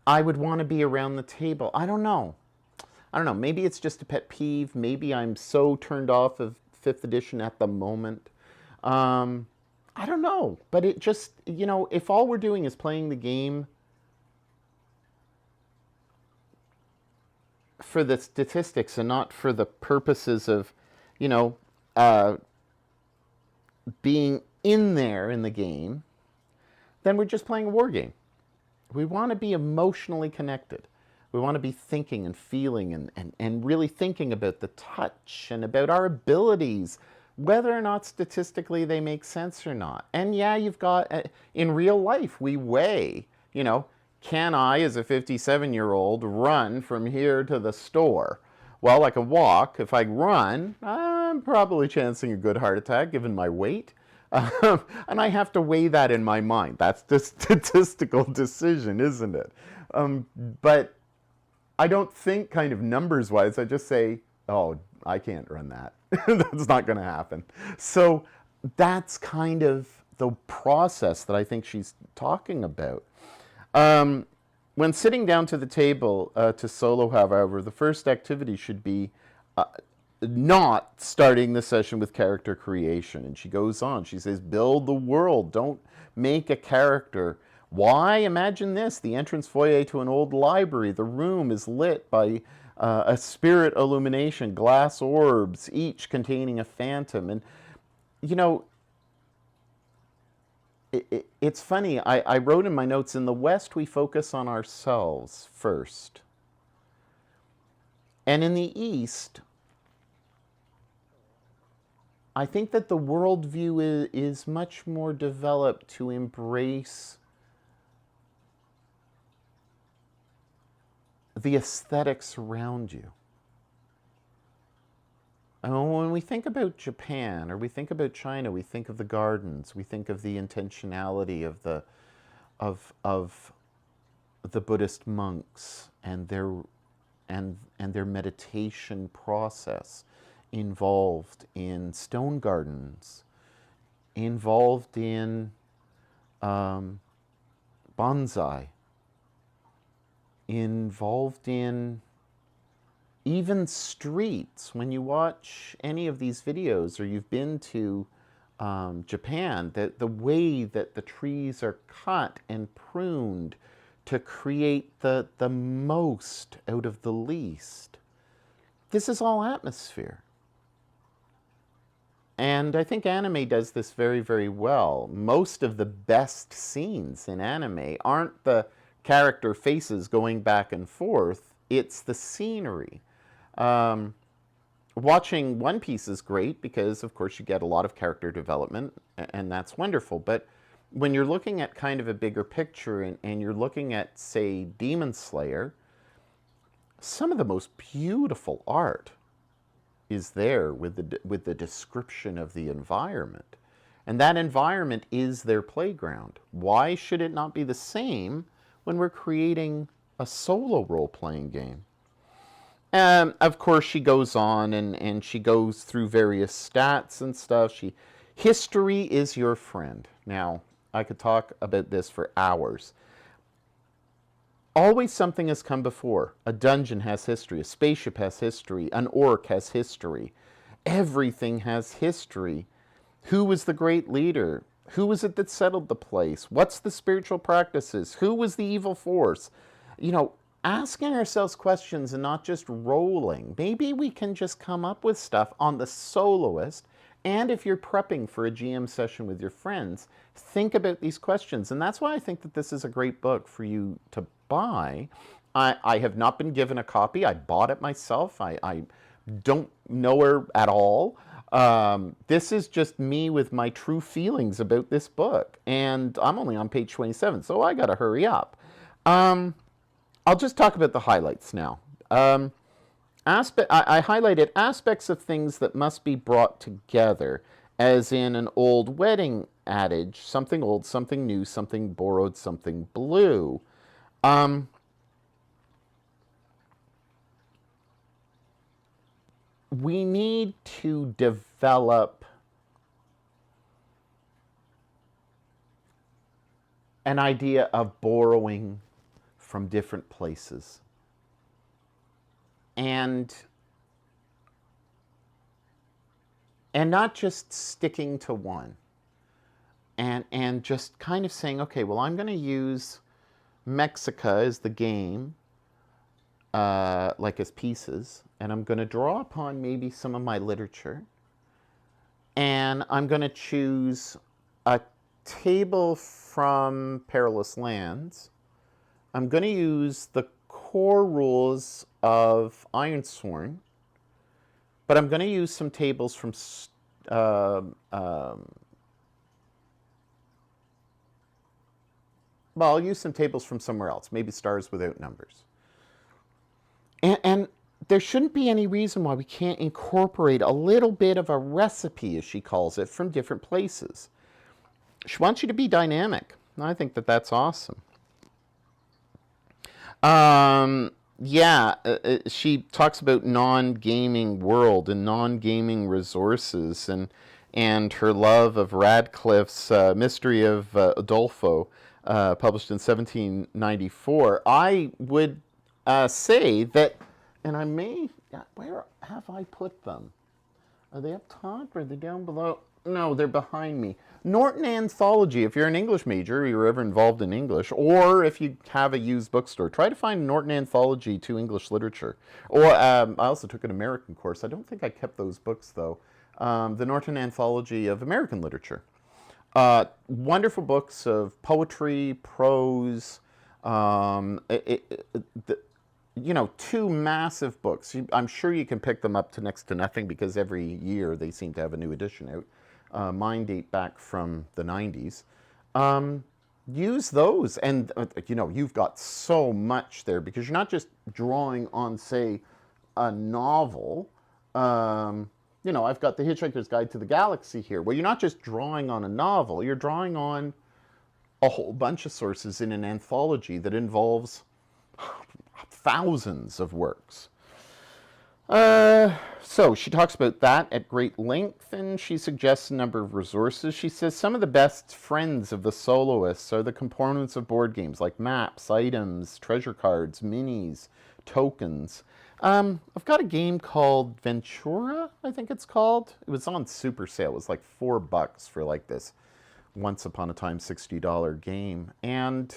I would want to be around the table. I don't know. Maybe it's just a pet peeve. Maybe I'm so turned off of 5th edition at the moment. I don't know. But it just, if all we're doing is playing the game for the statistics and not for the purposes of, being in there in the game, then we're just playing a war game. We want to be emotionally connected. We want to be thinking and feeling and really thinking about the touch and about our abilities, whether or not statistically they make sense or not. And yeah, you've got, in real life, we weigh, can I, as a 57-year-old, run from here to the store? Well, I can walk. If I run, I'm probably chancing a good heart attack given my weight. And I have to weigh that in my mind. That's the statistical decision, isn't it? But I don't think kind of numbers-wise. I just say, oh, I can't run that. That's not going to happen. So that's kind of the process that I think she's talking about. When sitting down to the table to solo, however, the first activity should be not starting the session with character creation. And she goes on. She says, build the world. Don't make a character. Why? Imagine this. The entrance foyer to an old library. The room is lit by a spirit illumination, glass orbs, each containing a phantom. And, it's funny. I wrote in my notes, in the West, we focus on ourselves first. And in the East, I think that the worldview is much more developed to embrace the aesthetics around you. When we think about Japan or we think about China, we think of the gardens, we think of the intentionality of the Buddhist monks and their meditation process, involved in stone gardens, involved in bonsai, involved in even streets. When you watch any of these videos or you've been to Japan, the way that the trees are cut and pruned to create the most out of the least. This is all atmosphere. And I think anime does this very, very well. Most of the best scenes in anime aren't the character faces going back and forth, it's the scenery. Watching One Piece is great because, of course, you get a lot of character development, and that's wonderful. But when you're looking at kind of a bigger picture and you're looking at, say, Demon Slayer, some of the most beautiful art is there with the description of the environment. And that environment is their playground. Why should it not be the same when we're creating a solo role-playing game? Of course, she goes on and she goes through various stats and stuff. History is your friend. Now, I could talk about this for hours. Always something has come before. A dungeon has history. A spaceship has history. An orc has history. Everything has history. Who was the great leader? Who was it that settled the place? What's the spiritual practices? Who was the evil force? You know, asking ourselves questions and not just rolling. Maybe we can just come up with stuff on the soloist. And if you're prepping for a GM session with your friends, think about these questions. And that's why I think that this is a great book for you to buy. I have not been given a copy. I bought it myself. I don't know her at all. This is just me with my true feelings about this book. And I'm only on page 27, so I got to hurry up. I'll just talk about the highlights now. I highlighted aspects of things that must be brought together, as in an old wedding adage, something old, something new, something borrowed, something blue. We need to develop an idea of borrowing from different places. And not just sticking to one. And just kind of saying, okay, well, I'm going to use Mexica as the game, like as pieces, and I'm going to draw upon maybe some of my literature, and I'm going to choose a table from Perilous Lands. I'm going to use the core rules of Ironsworn, but I'm going to use some tables from well, I'll use some tables from somewhere else, maybe Stars Without Numbers. And there shouldn't be any reason why we can't incorporate a little bit of a recipe, as she calls it, from different places. She wants you to be dynamic. I think that that's awesome. She talks about non-gaming world and non-gaming resources and her love of Radcliffe's Mystery of Udolpho, published in 1794. I would say that, and I may, where have I put them? Are they up top or are they down below? No, they're behind me. Norton Anthology, if you're an English major, or you're ever involved in English, or if you have a used bookstore, try to find Norton Anthology to English literature. Or I also took an American course. I don't think I kept those books, though. The Norton Anthology of American Literature. Wonderful books of poetry, prose, two massive books. I'm sure you can pick them up to next to nothing because every year they seem to have a new edition out. Mine date back from the 90s. Use those, and you've got so much there because you're not just drawing on, say, a novel. I've got The Hitchhiker's Guide to the Galaxy here. Well, you're not just drawing on a novel, you're drawing on a whole bunch of sources in an anthology that involves thousands of works. So she talks about that at great length, and she suggests a number of resources. She says some of the best friends of the soloists are the components of board games like maps, items, treasure cards, minis, tokens. I've got a game called Ventura, I think it's called. It was on super sale. It was like $4 for like this once upon a time $60 game. And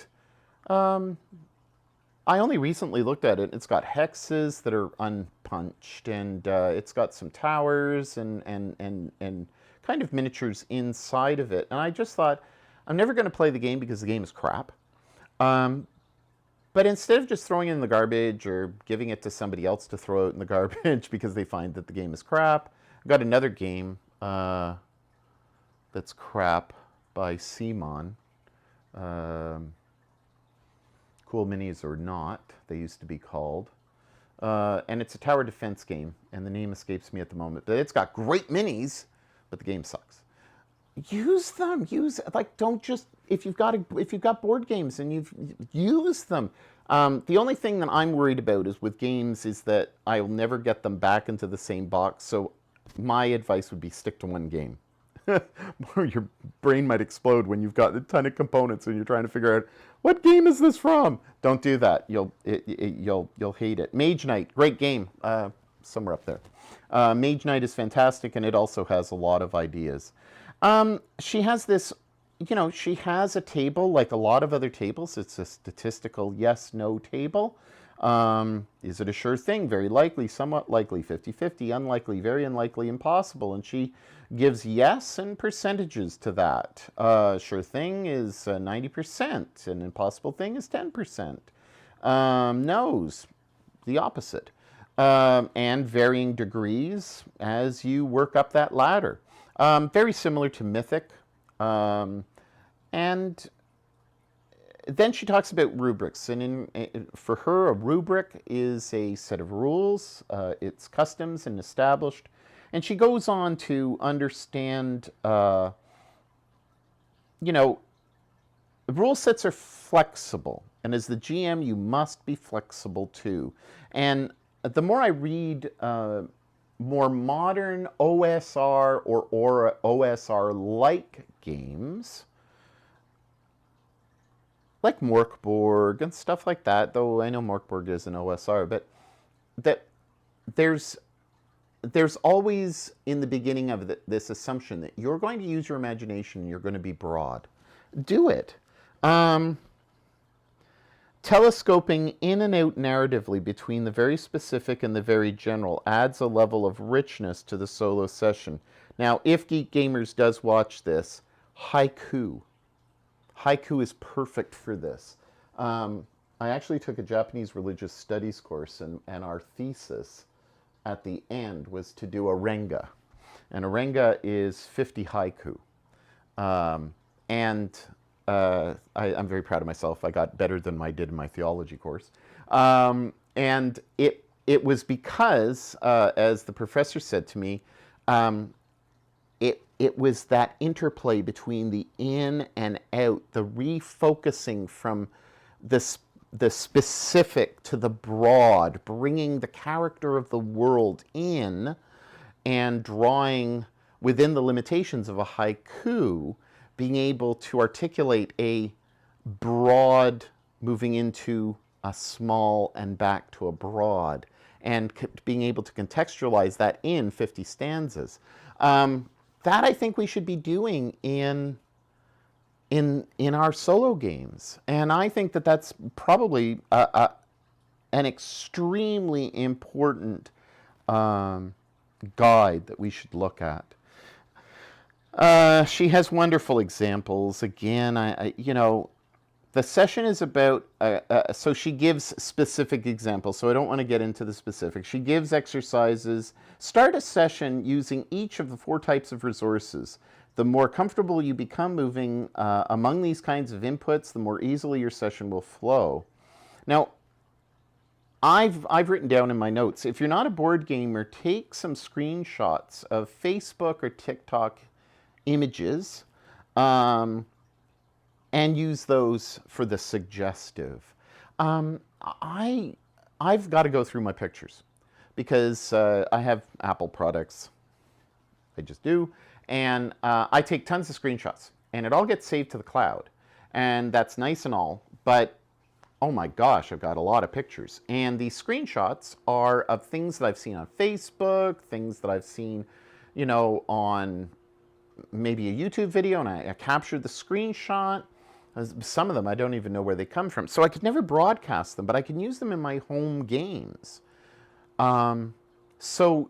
I only recently looked at it. It's got hexes that are unpunched, and it's got some towers and kind of miniatures inside of it. And I just thought, I'm never going to play the game because the game is crap. But instead of just throwing it in the garbage or giving it to somebody else to throw out in the garbage because they find that the game is crap, I got another game that's crap by Simon. Cool Minis or Not, they used to be called. And it's a tower defense game, and the name escapes me at the moment. But it's got great minis, but the game sucks. Use them. Don't just if you've got board games and you've use them. The only thing that I'm worried about is with games is that I'll never get them back into the same box. So my advice would be stick to one game. Or your brain might explode when you've got a ton of components and you're trying to figure out what game is this from. Don't do that. You'll hate it. Mage Knight, great game. Somewhere up there. Mage Knight is fantastic, and it also has a lot of ideas. She has this, she has a table like a lot of other tables. It's a statistical yes/no table. Is it a sure thing? Very likely, somewhat likely, 50-50, unlikely, very unlikely, impossible. And she gives yes and percentages to that. Sure thing is 90%, an impossible thing is 10%. No's, the opposite. And varying degrees as you work up that ladder. Very similar to Mythic. And then she talks about rubrics, and for her, a rubric is a set of rules. It's customs and established, and she goes on to understand. Rule sets are flexible, and as the GM, you must be flexible too. And the more I read more modern OSR or OSR-like games, like Morkborg and stuff like that, though I know Morkborg is an OSR, but that there's always in the beginning of this assumption that you're going to use your imagination and you're going to be broad. Do it. Telescoping in and out narratively between the very specific and the very general adds a level of richness to the solo session. Now, if Geek Gamers does watch this, haiku. Haiku is perfect for this. I actually took a Japanese religious studies course, and our thesis at the end was to do a renga. And a renga is 50 haiku. I'm very proud of myself. I got better than I did in my theology course. And it was because, as the professor said to me, it was that interplay between the in and out, the refocusing from the specific to the broad, bringing the character of the world in and drawing within the limitations of a haiku, being able to articulate a broad moving into a small and back to a broad, and being able to contextualize that in 50 stanzas. That I think we should be doing in our solo games. And I think that that's probably an extremely important guide that we should look at. She has wonderful examples. Again, the session is about, so she gives specific examples, so I don't want to get into the specifics. She gives exercises. Start a session using each of the 4 types of resources. The more comfortable you become moving among these kinds of inputs, the more easily your session will flow. Now, I've written down in my notes, if you're not a board gamer, take some screenshots of Facebook or TikTok images, and use those for the suggestive. I've got to go through my pictures because I have Apple products. I just do. And I take tons of screenshots, and it all gets saved to the cloud. And that's nice and all, but oh my gosh, I've got a lot of pictures. And these screenshots are of things that I've seen on Facebook, things that I've seen, you know, on maybe a YouTube video, and I captured the screenshot. Some of them I don't even know where they come from. So I could never broadcast them, but I can use them in my home games. So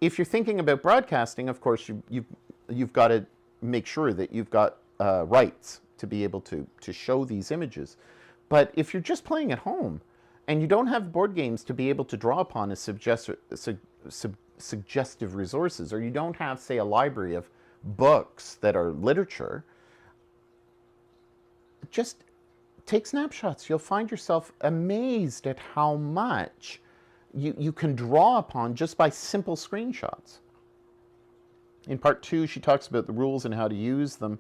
if you're thinking about broadcasting, of course, you've got to make sure that you've got rights to be able to show these images. But if you're just playing at home and you don't have board games to be able to draw upon as suggestive resources, or you don't have, say, a library of books that are literature, just take snapshots. You'll find yourself amazed at how much you can draw upon just by simple screenshots. In part 2, she talks about the rules and how to use them.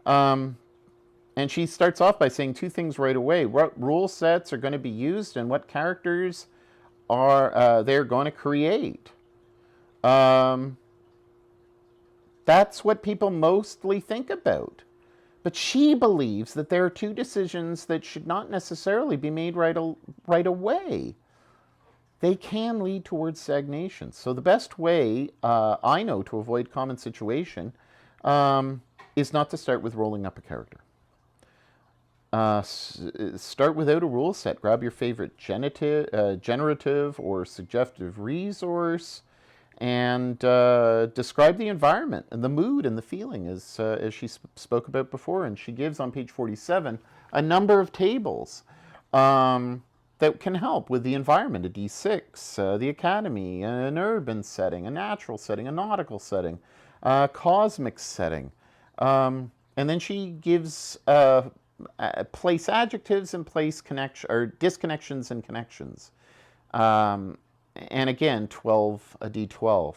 And she starts off by saying 2 things right away. What rule sets are going to be used and what characters are they're going to create. That's what people mostly think about. But she believes that there are 2 decisions that should not necessarily be made right away. They can lead towards stagnation. So the best way I know to avoid common situation is not to start with rolling up a character. Start without a rule set. Grab your favorite generative or suggestive resource and describe the environment and the mood and the feeling as she spoke about before. And she gives on page 47 a number of tables that can help with the environment: a D6, the academy, an urban setting, a natural setting, a nautical setting, a cosmic setting. And then she gives place adjectives and place connection or disconnections and connections. And again, 12, a D12.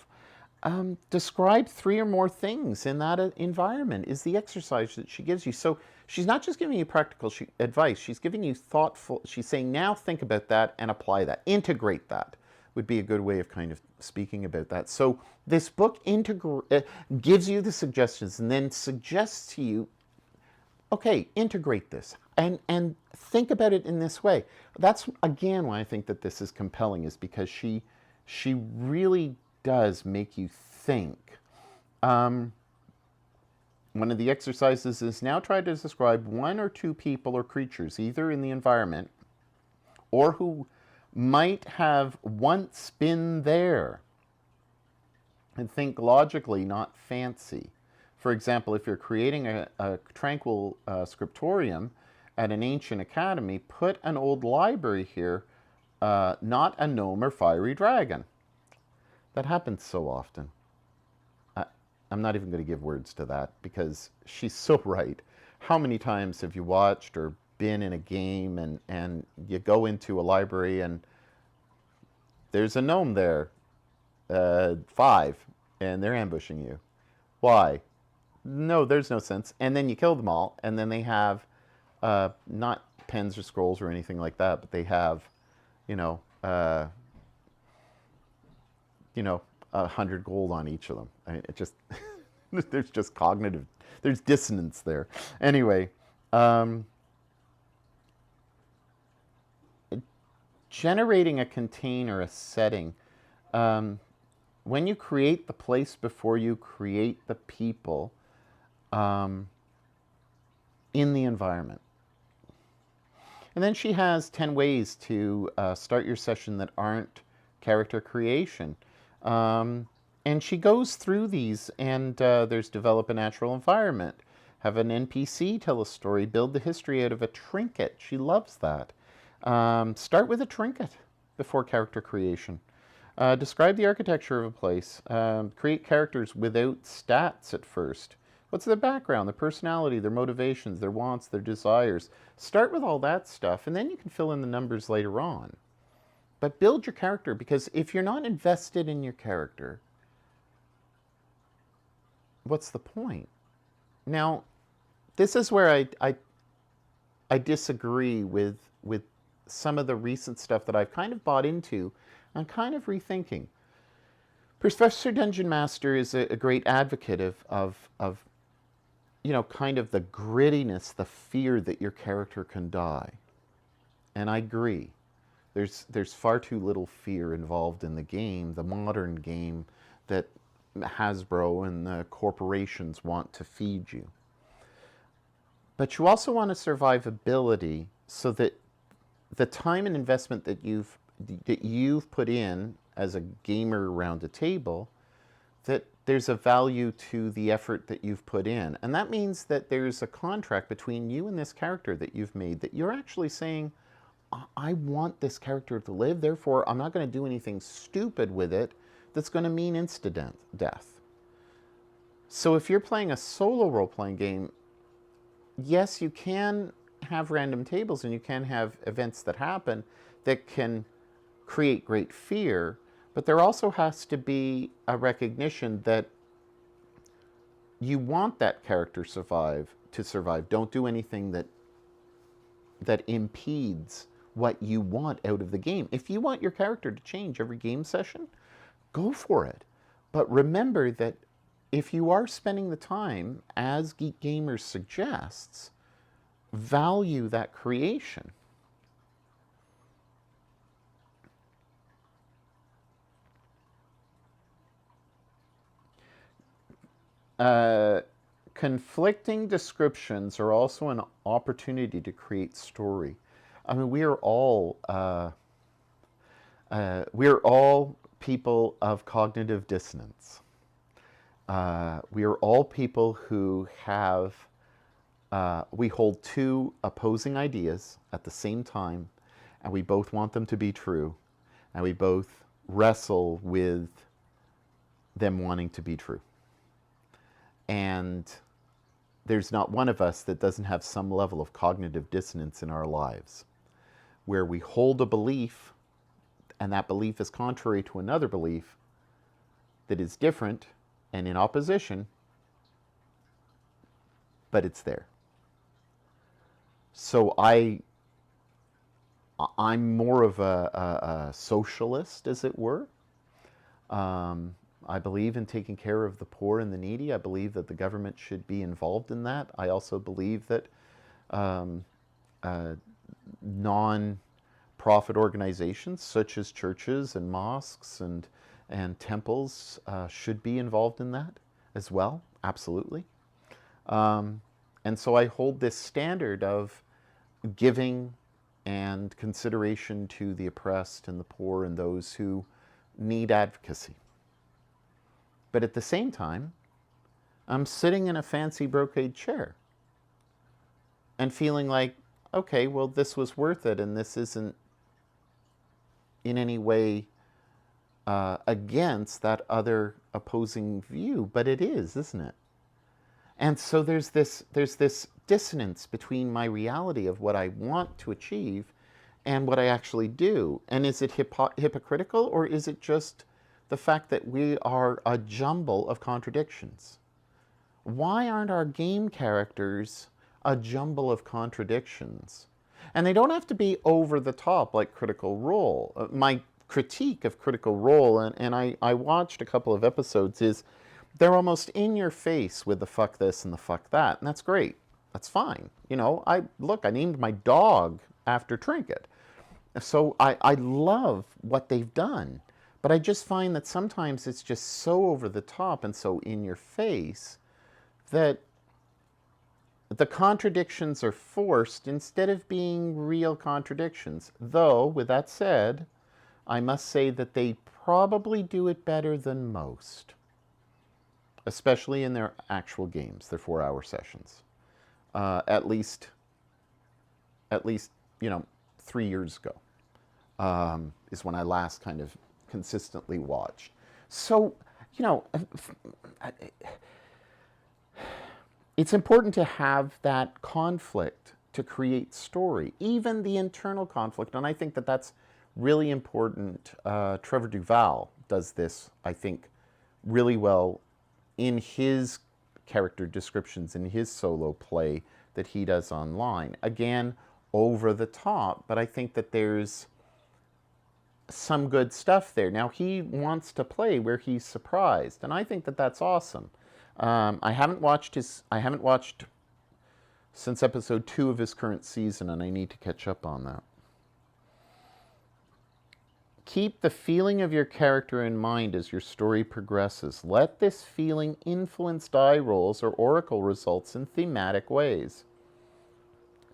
Describe 3 or more things in that environment is the exercise that she gives you. So she's not just giving you practical advice, she's giving you thoughtful, she's saying, now think about that and apply that. Integrate that would be a good way of kind of speaking about that. So this book gives you the suggestions and then suggests to you, okay, integrate this and think about it in this way. That's, again, why I think that this is compelling, is because she really does make you think. One of the exercises is now try to describe 1 or 2 people or creatures, either in the environment or who might have once been there. And think logically, not fancy. For example, if you're creating a tranquil scriptorium at an ancient academy, put an old library here, not a gnome or fiery dragon. That happens so often. I'm not even going to give words to that because she's so right. How many times have you watched or been in a game and you go into a library and there's a gnome there, 5, and they're ambushing you? Why? No, there's no sense. And then you kill them all, and then they have not pens or scrolls or anything like that, but they have, 100 gold on each of them. I mean, it just there's just there's dissonance there. Anyway, generating a container, a setting. When you create the place before you create the people in the environment. And then she has 10 ways to start your session that aren't character creation. And she goes through these, and there's develop a natural environment, have an NPC tell a story, build the history out of a trinket. She loves that. Start with a trinket before character creation. Describe the architecture of a place. Create characters without stats at first. What's their background, their personality, their motivations, their wants, their desires? Start with all that stuff, and then you can fill in the numbers later on. But build your character, because if you're not invested in your character, what's the point? Now, this is where I disagree with some of the recent stuff that I've kind of bought into I'm kind of rethinking. Professor Dungeon Master is a great advocate of kind of the grittiness, the fear that your character can die. And I agree. There's far too little fear involved in the game, the modern game that Hasbro and the corporations want to feed you. But you also want a survivability so that the time and investment that you've put in as a gamer around a table, that there's a value to the effort that you've put in. And that means that there's a contract between you and this character that you've made, that you're actually saying, I want this character to live, therefore I'm not going to do anything stupid with it that's going to mean instant death. So if you're playing a solo role-playing game, yes, you can have random tables and you can have events that happen that can create great fear, but there also has to be a recognition that you want that character to survive. Don't do anything that impedes what you want out of the game. If you want your character to change every game session, go for it. But remember that if you are spending the time, as Geek Gamers suggests, value that creation. Conflicting descriptions are also an opportunity to create story. I mean, we are all people of cognitive dissonance. We are all people who have we hold two opposing ideas at the same time, and we both want them to be true, and we both wrestle with them wanting to be true. And there's not one of us that doesn't have some level of cognitive dissonance in our lives, where we hold a belief, and that belief is contrary to another belief that is different and in opposition, but it's there. So I'm more of a socialist, as it were. I believe in taking care of the poor and the needy. I believe that the government should be involved in that. I also believe that non-profit organizations such as churches and mosques and temples should be involved in that as well. Absolutely. And so I hold this standard of giving and consideration to the oppressed and the poor and those who need advocacy. But at the same time, I'm sitting in a fancy brocade chair and feeling like, okay, well, this was worth it, and this isn't in any way against that other opposing view, but it is, isn't it? And so there's this dissonance between my reality of what I want to achieve and what I actually do. And is it hypocritical, or is it just the fact that we are a jumble of contradictions? Why aren't our game characters a jumble of contradictions? And they don't have to be over the top like Critical Role. My critique of Critical Role, and I watched a couple of episodes, is they're almost in your face with the fuck this and the fuck that. And that's great. That's fine. You know, I named my dog after Trinket. So I love what they've done. But I just find that sometimes it's just so over the top and so in your face that the contradictions are forced instead of being real contradictions. Though, with that said, I must say that they probably do it better than most, especially in their actual games, their 4-hour sessions. At least, 3 years ago is when I last kind of consistently watched. So, it's important to have that conflict to create story, even the internal conflict. And I think that that's really important. Trevor Duval does this, I think, really well in his character descriptions, in his solo play that he does online. Again, over the top, but I think that there's some good stuff there. Now, he wants to play where he's surprised, and I think that that's awesome. I haven't watched since episode 2 of his current season, and I need to catch up on that. Keep the feeling of your character in mind as your story progresses. Let this feeling influence die rolls or oracle results in thematic ways.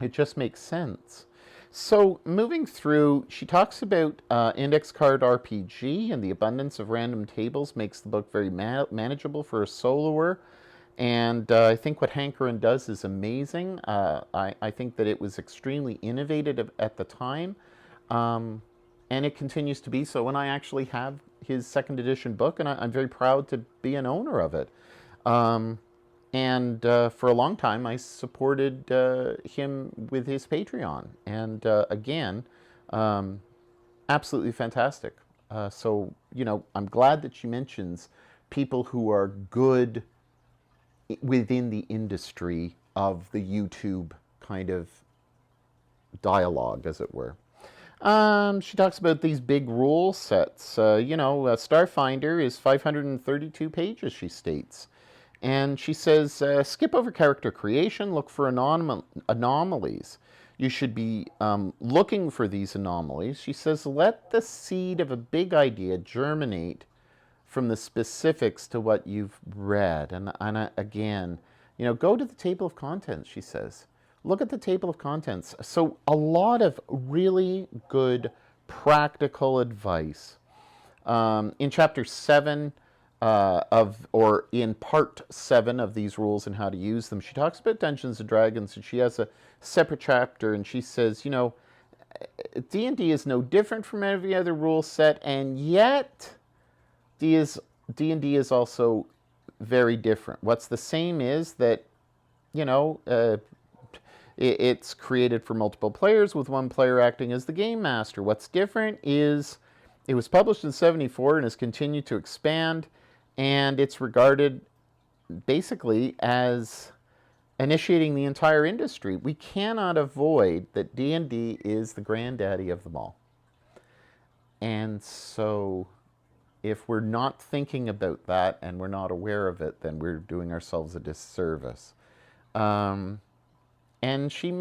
It just makes sense. So moving through, she talks about index card RPG, and the abundance of random tables makes the book very manageable for a soloer. And I think what Hankerin does is amazing. I think that it was extremely innovative at the time. And it continues to be so. And I actually have his second edition book, and I'm very proud to be an owner of it. And for a long time, I supported him with his Patreon. And again, absolutely fantastic. So, I'm glad that she mentions people who are good within the industry of the YouTube kind of dialogue, as it were. She talks about these big rule sets. Starfinder is 532 pages, she states. And she says, skip over character creation, look for anomalies. You should be looking for these anomalies. She says, let the seed of a big idea germinate from the specifics to what you've read. And again, go to the table of contents, she says. Look at the table of contents. So a lot of really good practical advice. In chapter 7 or in part 7 of these rules and how to use them, she talks about Dungeons and Dragons, and she has a separate chapter, and she says, D&D is no different from every other rule set, and yet D&D is also very different. What's the same is that, it's created for multiple players with one player acting as the game master. What's different is it was published in 1974 and has continued to expand, and it's regarded basically as initiating the entire industry. We cannot avoid that D&D is the granddaddy of them all. And so if we're not thinking about that and we're not aware of it, then we're doing ourselves a disservice. And she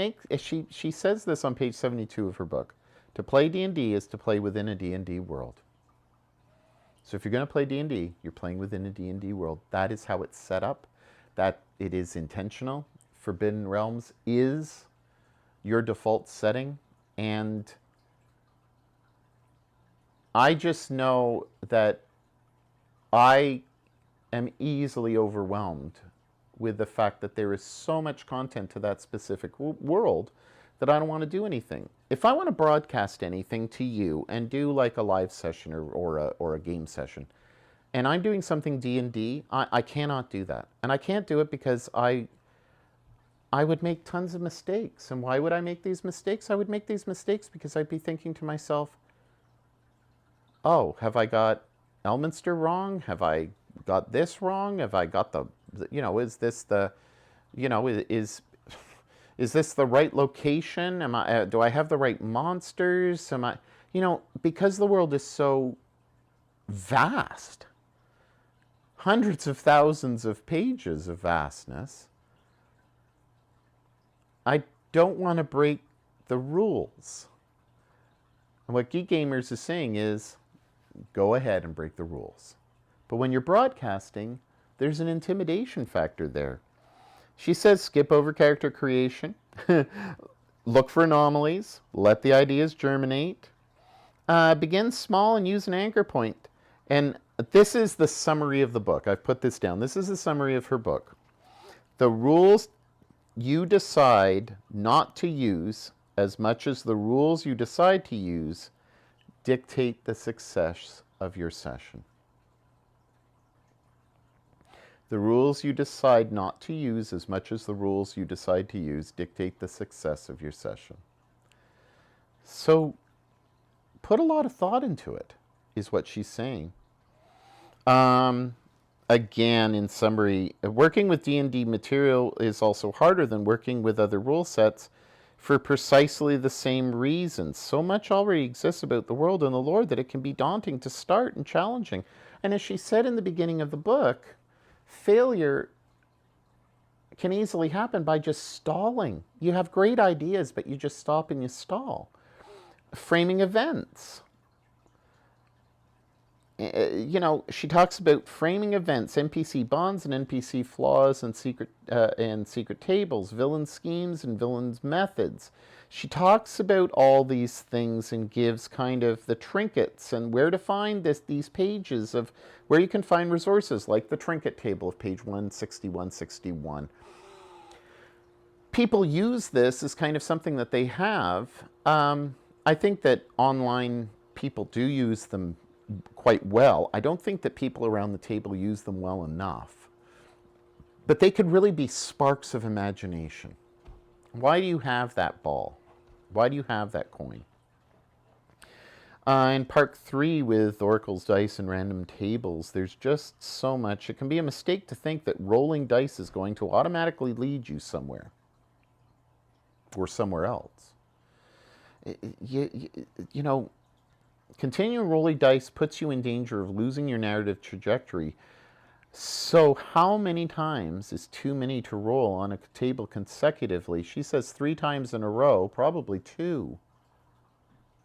says this on page 72 of her book. To play D&D is to play within a D&D world. So if you're going to play D&D, you're playing within a D&D world. That is how it's set up. That it is intentional. Forbidden Realms is your default setting. And I just know that I am easily overwhelmed with the fact that there is so much content to that specific world that I don't want to do anything. If I want to broadcast anything to you and do like a live session or a game session, and I'm doing something D&D, I cannot do that. And I can't do it because I would make tons of mistakes. And why would I make these mistakes? I would make these mistakes because I'd be thinking to myself, oh, have I got Elminster wrong? Have I got this wrong? Have I got is this the, is this the right location? Do I have the right monsters? Because the world is so vast, hundreds of thousands of pages of vastness, I don't want to break the rules. And what Geek Gamers is saying is, go ahead and break the rules. But when you're broadcasting, there's an intimidation factor there. She says skip over character creation, look for anomalies, let the ideas germinate, begin small and use an anchor point. And this is the summary of the book. I've put this down. This is the summary of her book. The rules you decide not to use as much as the rules you decide to use dictate the success of your session. The rules you decide not to use as much as the rules you decide to use dictate the success of your session. So put a lot of thought into it, is what she's saying. Again, in summary, working with D&D material is also harder than working with other rule sets for precisely the same reasons. So much already exists about the world and the Lord that it can be daunting to start and challenging. And as she said in the beginning of the book, failure can easily happen by just stalling. You have great ideas, but you just stop and you stall. Framing events. She talks about framing events, NPC bonds and NPC flaws and secret tables, villain schemes and villains methods. She talks about all these things and gives kind of the trinkets and where to find these pages of where you can find resources like the trinket table of page 160, 161. People use this as kind of something that they have. I think that online people do use them quite well. I don't think that people around the table use them well enough. But they could really be sparks of imagination. Why do you have that ball? Why do you have that coin? In part 3 with oracles, dice, and random tables, there's just so much. It can be a mistake to think that rolling dice is going to automatically lead you somewhere or somewhere else. Continuing rolling dice puts you in danger of losing your narrative trajectory. So how many times is too many to roll on a table consecutively? She says 3 times in a row, probably 2.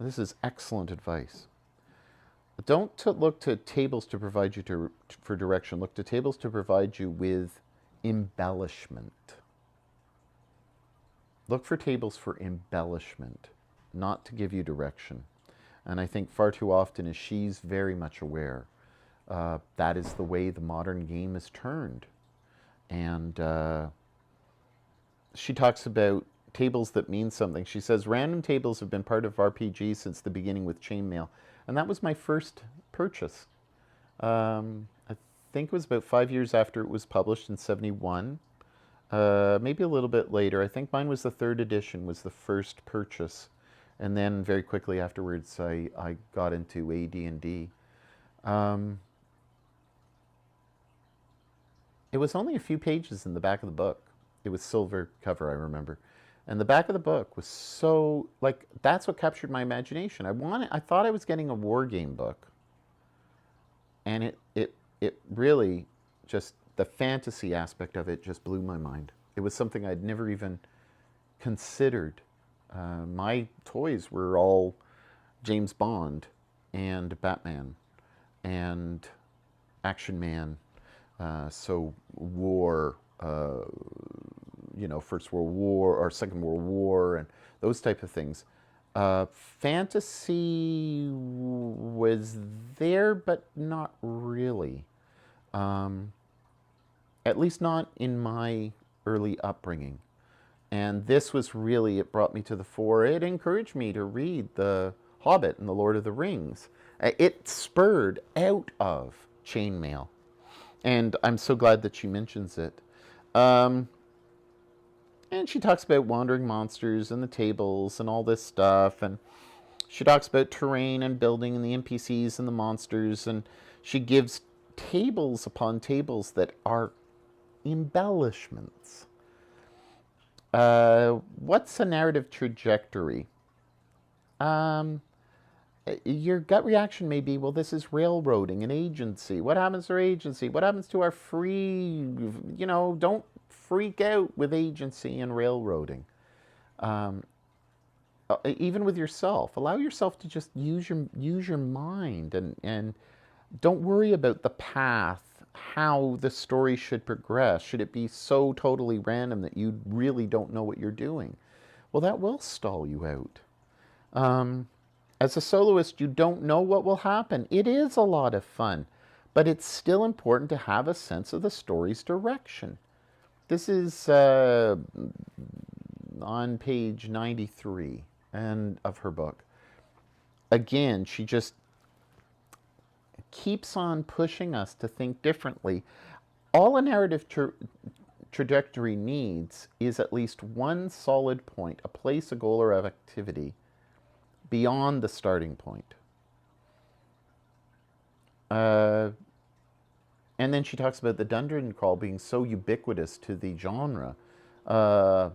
This is excellent advice. Don't look to tables to provide you for direction. Look to tables to provide you with embellishment. Look for tables for embellishment, not to give you direction. And I think far too often, as she's very much aware, that is the way the modern game is turned. And she talks about tables that mean something. She says, random tables have been part of RPG since the beginning with chainmail. And that was my first purchase. I think it was about 5 years after it was published in 71. Maybe a little bit later. I think mine was the 3rd edition, was the first purchase. And then very quickly afterwards, I got into AD&D. It was only a few pages in the back of the book. It was silver cover, I remember. And the back of the book was so, that's what captured my imagination. I thought I was getting a war game book. And it really just, the fantasy aspect of it just blew my mind. It was something I'd never even considered. My toys were all James Bond and Batman and Action Man. So war, First World War or Second World War and those type of things. Fantasy was there, but not really. At least not in my early upbringing. And this was really, it brought me to the fore. It encouraged me to read The Hobbit and The Lord of the Rings. It spurred out of chainmail. And I'm so glad that she mentions it. And she talks about wandering monsters and the tables and all this stuff. And she talks about terrain and building and the NPCs and the monsters. And she gives tables upon tables that are embellishments. What's a narrative trajectory? Your gut reaction may be, well, this is railroading an agency. What happens to our agency? What happens to our free, don't freak out with agency and railroading. Even with yourself, allow yourself to just use your mind and don't worry about the path, how the story should progress. Should it be so totally random that you really don't know what you're doing? Well, that will stall you out. As a soloist, you don't know what will happen. It is a lot of fun, but it's still important to have a sense of the story's direction. This is on page 93 of her book. Again, she just keeps on pushing us to think differently. All a narrative trajectory needs is at least one solid point, a place, a goal, or activity beyond the starting point. And then she talks about the dungeon crawl being so ubiquitous to the genre that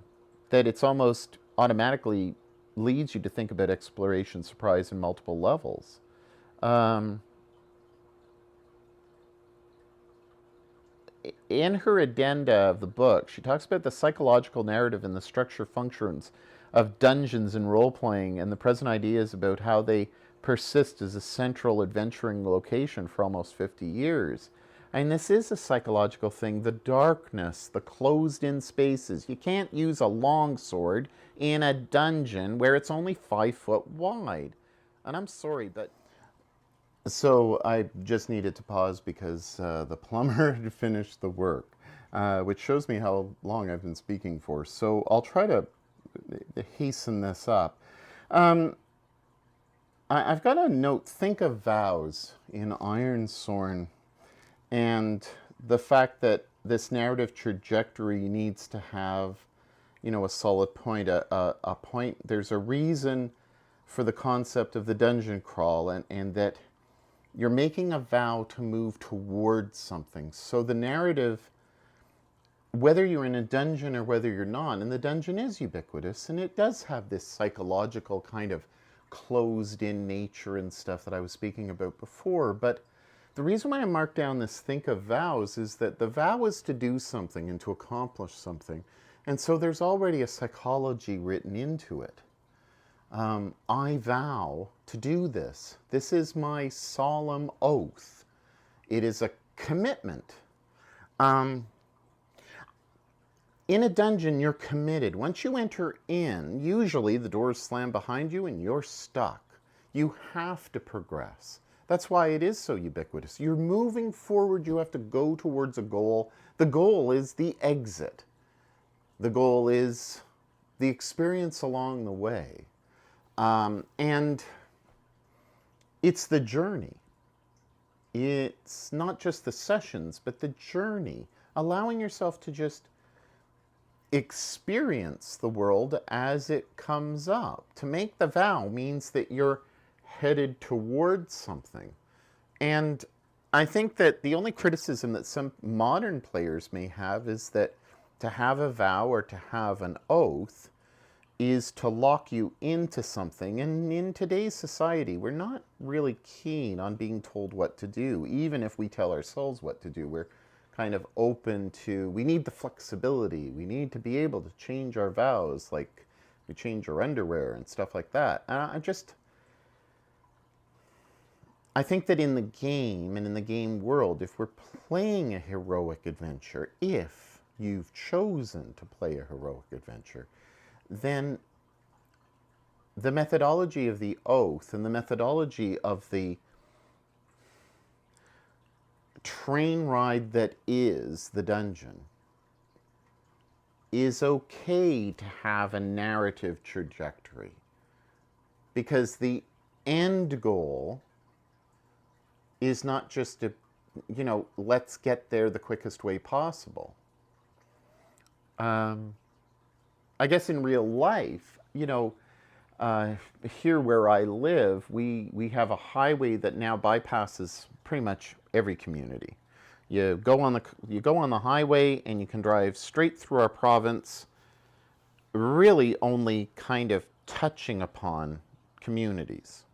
it's almost automatically leads you to think about exploration, surprise, and multiple levels. Um, in her addenda of the book, she talks about the psychological narrative and the structure functions of dungeons and role playing, and the present ideas about how they persist as a central adventuring location for almost 50 years. And this is a psychological thing. The darkness, the closed in spaces. You can't use a long sword in a dungeon where it's only 5 foot wide. And I'm sorry, but so I just needed to pause because the plumber had finished the work, which shows me how long I've been speaking for. So I'll try to hasten this up. I've got a note, think of vows in Ironsorn, and the fact that this narrative trajectory needs to have, a solid point, a point. There's a reason for the concept of the dungeon crawl, and that you're making a vow to move towards something. So the narrative, whether you're in a dungeon or whether you're not, and the dungeon is ubiquitous, and it does have this psychological kind of closed-in nature and stuff that I was speaking about before. But the reason why I marked down this think of vows is that the vow is to do something and to accomplish something. And so there's already a psychology written into it. I vow to do this. This is my solemn oath. It is a commitment. In a dungeon, you're committed. Once you enter in, usually the doors slam behind you and you're stuck. You have to progress. That's why it is so ubiquitous. You're moving forward. You have to go towards a goal. The goal is the exit. The goal is the experience along the way. And it's the journey. It's not just the sessions, but the journey. Allowing yourself to just experience the world as it comes up. To make the vow means that you're headed towards something. And I think that the only criticism that some modern players may have is that to have a vow or to have an oath is to lock you into something. And in today's society, we're not really keen on being told what to do, even if we tell ourselves what to do. We're kind of open to, we need the flexibility. We need to be able to change our vows, like we change our underwear and stuff like that. I think that in the game and in the game world, if we're playing a heroic adventure, if you've chosen to play a heroic adventure, then the methodology of the oath and the methodology of the train ride that is the dungeon is okay to have a narrative trajectory, because the end goal is not just to, let's get there the quickest way possible. I guess in real life, here where I live, we have a highway that now bypasses pretty much every community. You go on the highway and you can drive straight through our province, really only kind of touching upon communities.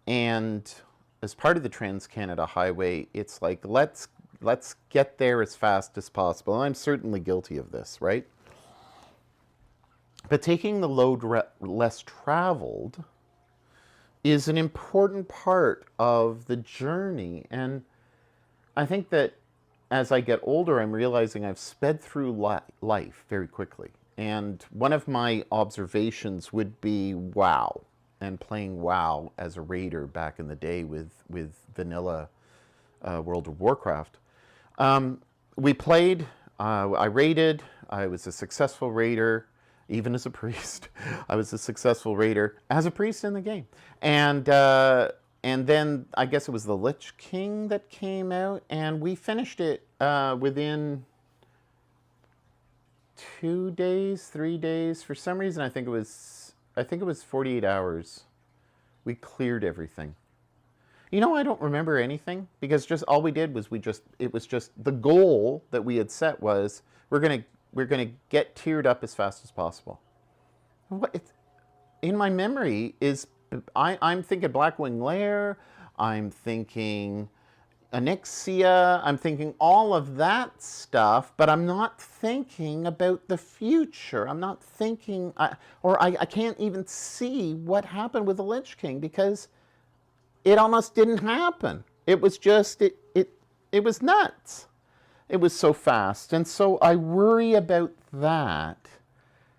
And as part of the Trans-Canada Highway, it's like, let's get there as fast as possible. And I'm certainly guilty of this, right? But taking the less traveled is an important part of the journey. And I think that as I get older, I'm realizing I've sped through life very quickly. And one of my observations would be WoW, and playing WoW as a raider back in the day with vanilla World of Warcraft. We played, I raided, I was a successful raider, even as a priest. I was a successful raider as a priest in the game. And then I guess it was the Lich King that came out, and we finished it within 2 days, 3 days. For some reason, I think it was 48 hours. We cleared everything. I don't remember anything, because just all we did was it was just the goal that we had set was we're going to we're going to get tiered up as fast as possible. In my memory is I'm thinking Blackwing Lair, I'm thinking Anixia, I'm thinking all of that stuff, but I'm not thinking about the future. I'm not thinking, I can't even see what happened with the Lich King because it almost didn't happen. It was just, it was nuts. It was so fast. And so I worry about that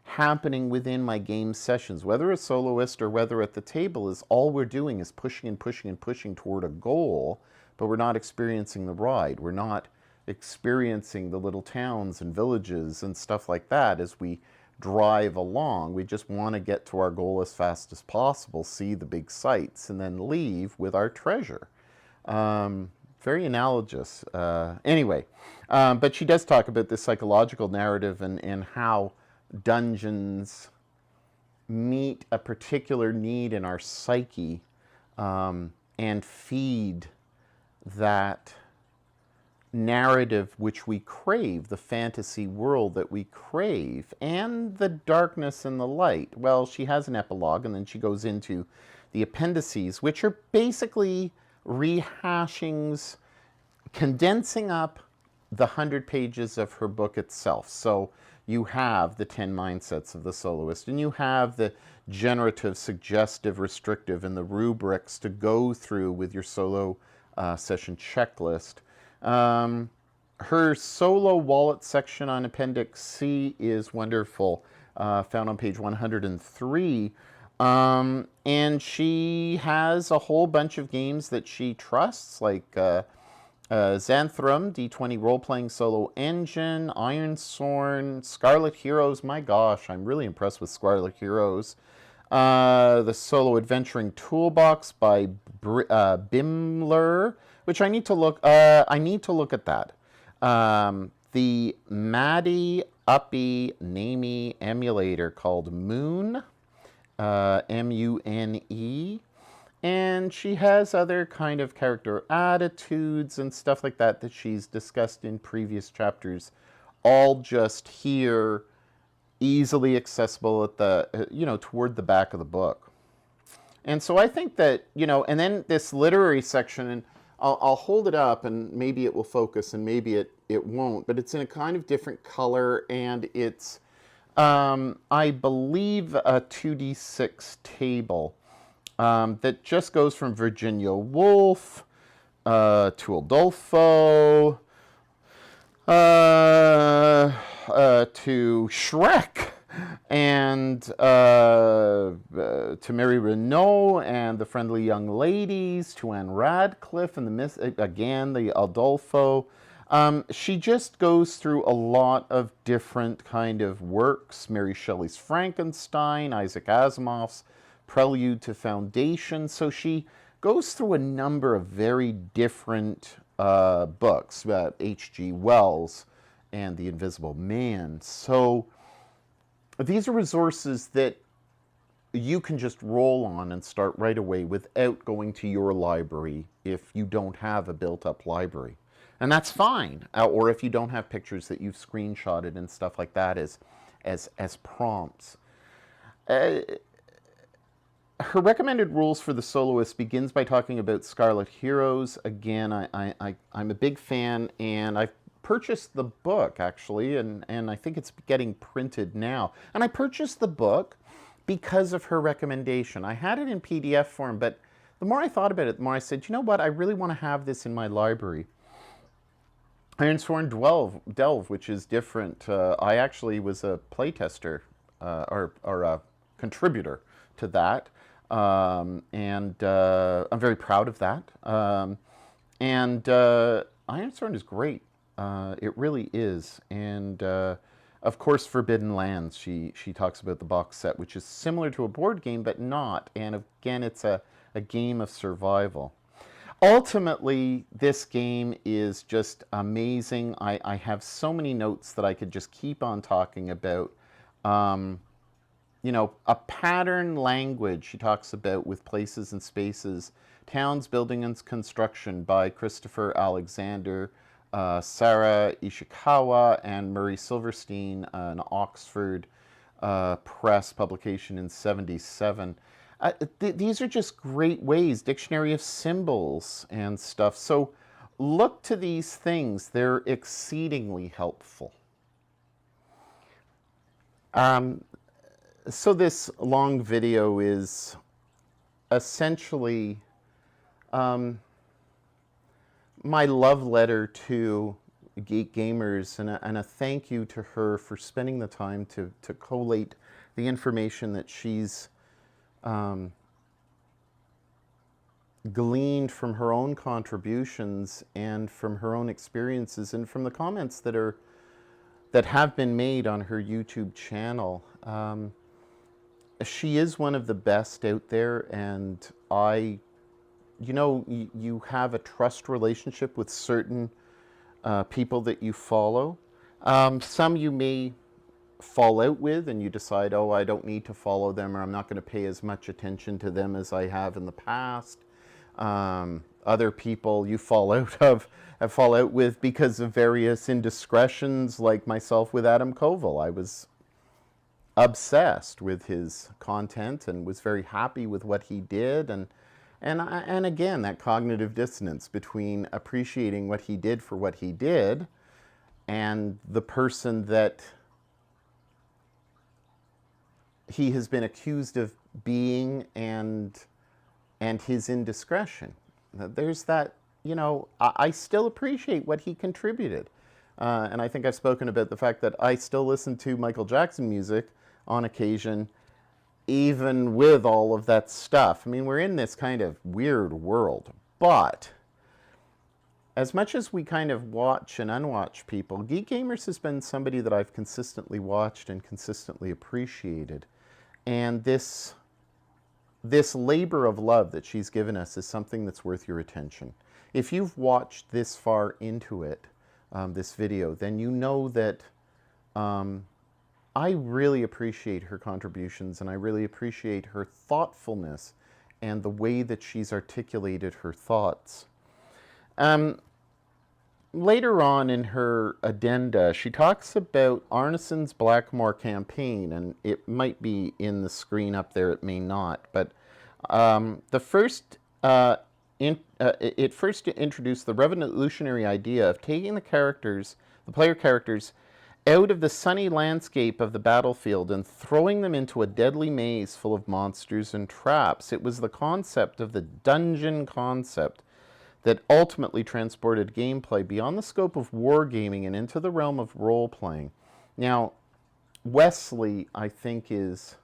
happening within my game sessions, whether a soloist or whether at the table, is all we're doing is pushing and pushing and pushing toward a goal, but we're not experiencing the ride. We're not experiencing the little towns and villages and stuff like that as we drive along. We just want to get to our goal as fast as possible, see the big sights, and then leave with our treasure. Very analogous. Anyway, but she does talk about this psychological narrative and how dungeons meet a particular need in our psyche and feed that narrative which we crave, the fantasy world that we crave, and the darkness and the light. Well, she has an epilogue, and then she goes into the appendices, which are basically rehashings, condensing up the 100 pages of her book itself. So you have the 10 mindsets of the soloist, and you have the generative, suggestive, restrictive, and the rubrics to go through with your solo session checklist. Her solo wallet section on Appendix C is wonderful, found on page 103. And she has a whole bunch of games that she trusts, like Xanthrum, D20 role-playing solo engine, Ironsorn, Scarlet Heroes. My gosh, I'm really impressed with Scarlet Heroes. The Solo Adventuring Toolbox by Bimler, which I need to look. I need to look at that. The Maddie Uppy Namey emulator called Moon, Mune. And she has other kind of character attitudes and stuff like that that she's discussed in previous chapters, all just here, easily accessible at the, toward the back of the book. And so I think that, and then this literary section, and I'll hold it up and maybe it will focus and maybe it won't, but it's in a kind of different color, and it's, I believe, a 2d6 table. That just goes from Virginia Woolf to Adolfo to Shrek and to Mary Renault and the Friendly Young Ladies to Anne Radcliffe and the Adolfo. She just goes through a lot of different kind of works. Mary Shelley's Frankenstein, Isaac Asimov's Prelude to Foundation. So she goes through a number of very different books, H.G. Wells and The Invisible Man. So these are resources that you can just roll on and start right away without going to your library if you don't have a built-up library. And that's fine. Or if you don't have pictures that you've screenshotted and stuff like that as prompts. Her recommended rules for the soloist begins by talking about Scarlet Heroes. Again, I'm a big fan, and I've purchased the book, actually, and I think it's getting printed now. And I purchased the book because of her recommendation. I had it in PDF form, but the more I thought about it, the more I said, you know what, I really want to have this in my library. Ironsworn Delve, which is different. I actually was a playtester or a contributor to that. And I'm very proud of that. And Ironsworn is great. It really is. And of course, Forbidden Lands. She talks about the box set, which is similar to a board game, but not. And again, it's a game of survival. Ultimately, this game is just amazing. I have so many notes that I could just keep on talking about. A pattern language she talks about with places and spaces, towns, building, and construction by Christopher Alexander. Sarah Ishikawa and Murray Silverstein, an Oxford press publication in '77. These are just great ways, dictionary of symbols and stuff. So look to these things. They're exceedingly helpful. So this long video is essentially my love letter to Geek Gamers and a thank you to her for spending the time to collate the information that she's gleaned from her own contributions and from her own experiences and from the comments that have been made on her YouTube channel. She is one of the best out there, and you have a trust relationship with certain people that you follow. Some you may fall out with and you decide, oh, I don't need to follow them, or I'm not going to pay as much attention to them as I have in the past. Other people you fall out with because of various indiscretions, like myself with Adam Koval. I was obsessed with his content and was very happy with what he did, and again, that cognitive dissonance between appreciating what he did for what he did and the person that he has been accused of being, and his indiscretion. There's that, I still appreciate what he contributed. And I think I've spoken about the fact that I still listen to Michael Jackson music on occasion, even with all of that stuff. I mean, we're in this kind of weird world. But as much as we kind of watch and unwatch people, Geek Gamers has been somebody that I've consistently watched and consistently appreciated. And this labor of love that she's given us is something that's worth your attention. If you've watched this far into it, this video, then you know that I really appreciate her contributions, and I really appreciate her thoughtfulness and the way that she's articulated her thoughts. Later on in her addenda, she talks about Arneson's Blackmore campaign, and it might be in the screen up there, it may not, but it first introduced the revolutionary idea of taking the player characters, out of the sunny landscape of the battlefield and throwing them into a deadly maze full of monsters and traps. It was the concept of the dungeon concept that ultimately transported gameplay beyond the scope of wargaming and into the realm of role-playing. Now, Wesley, I think, is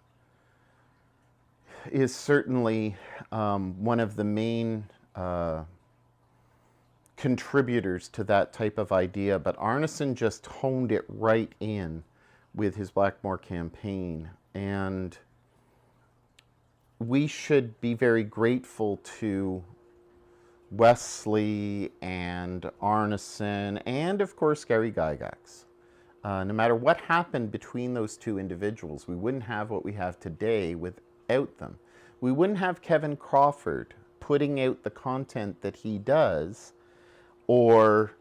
certainly one of the main contributors to that type of idea, but Arneson just honed it right in with his Blackmore campaign, and we should be very grateful to Wesley and Arneson and, of course, Gary Gygax. No matter what happened between those two individuals, we wouldn't have what we have today without them. We wouldn't have Kevin Crawford putting out the content that he does, or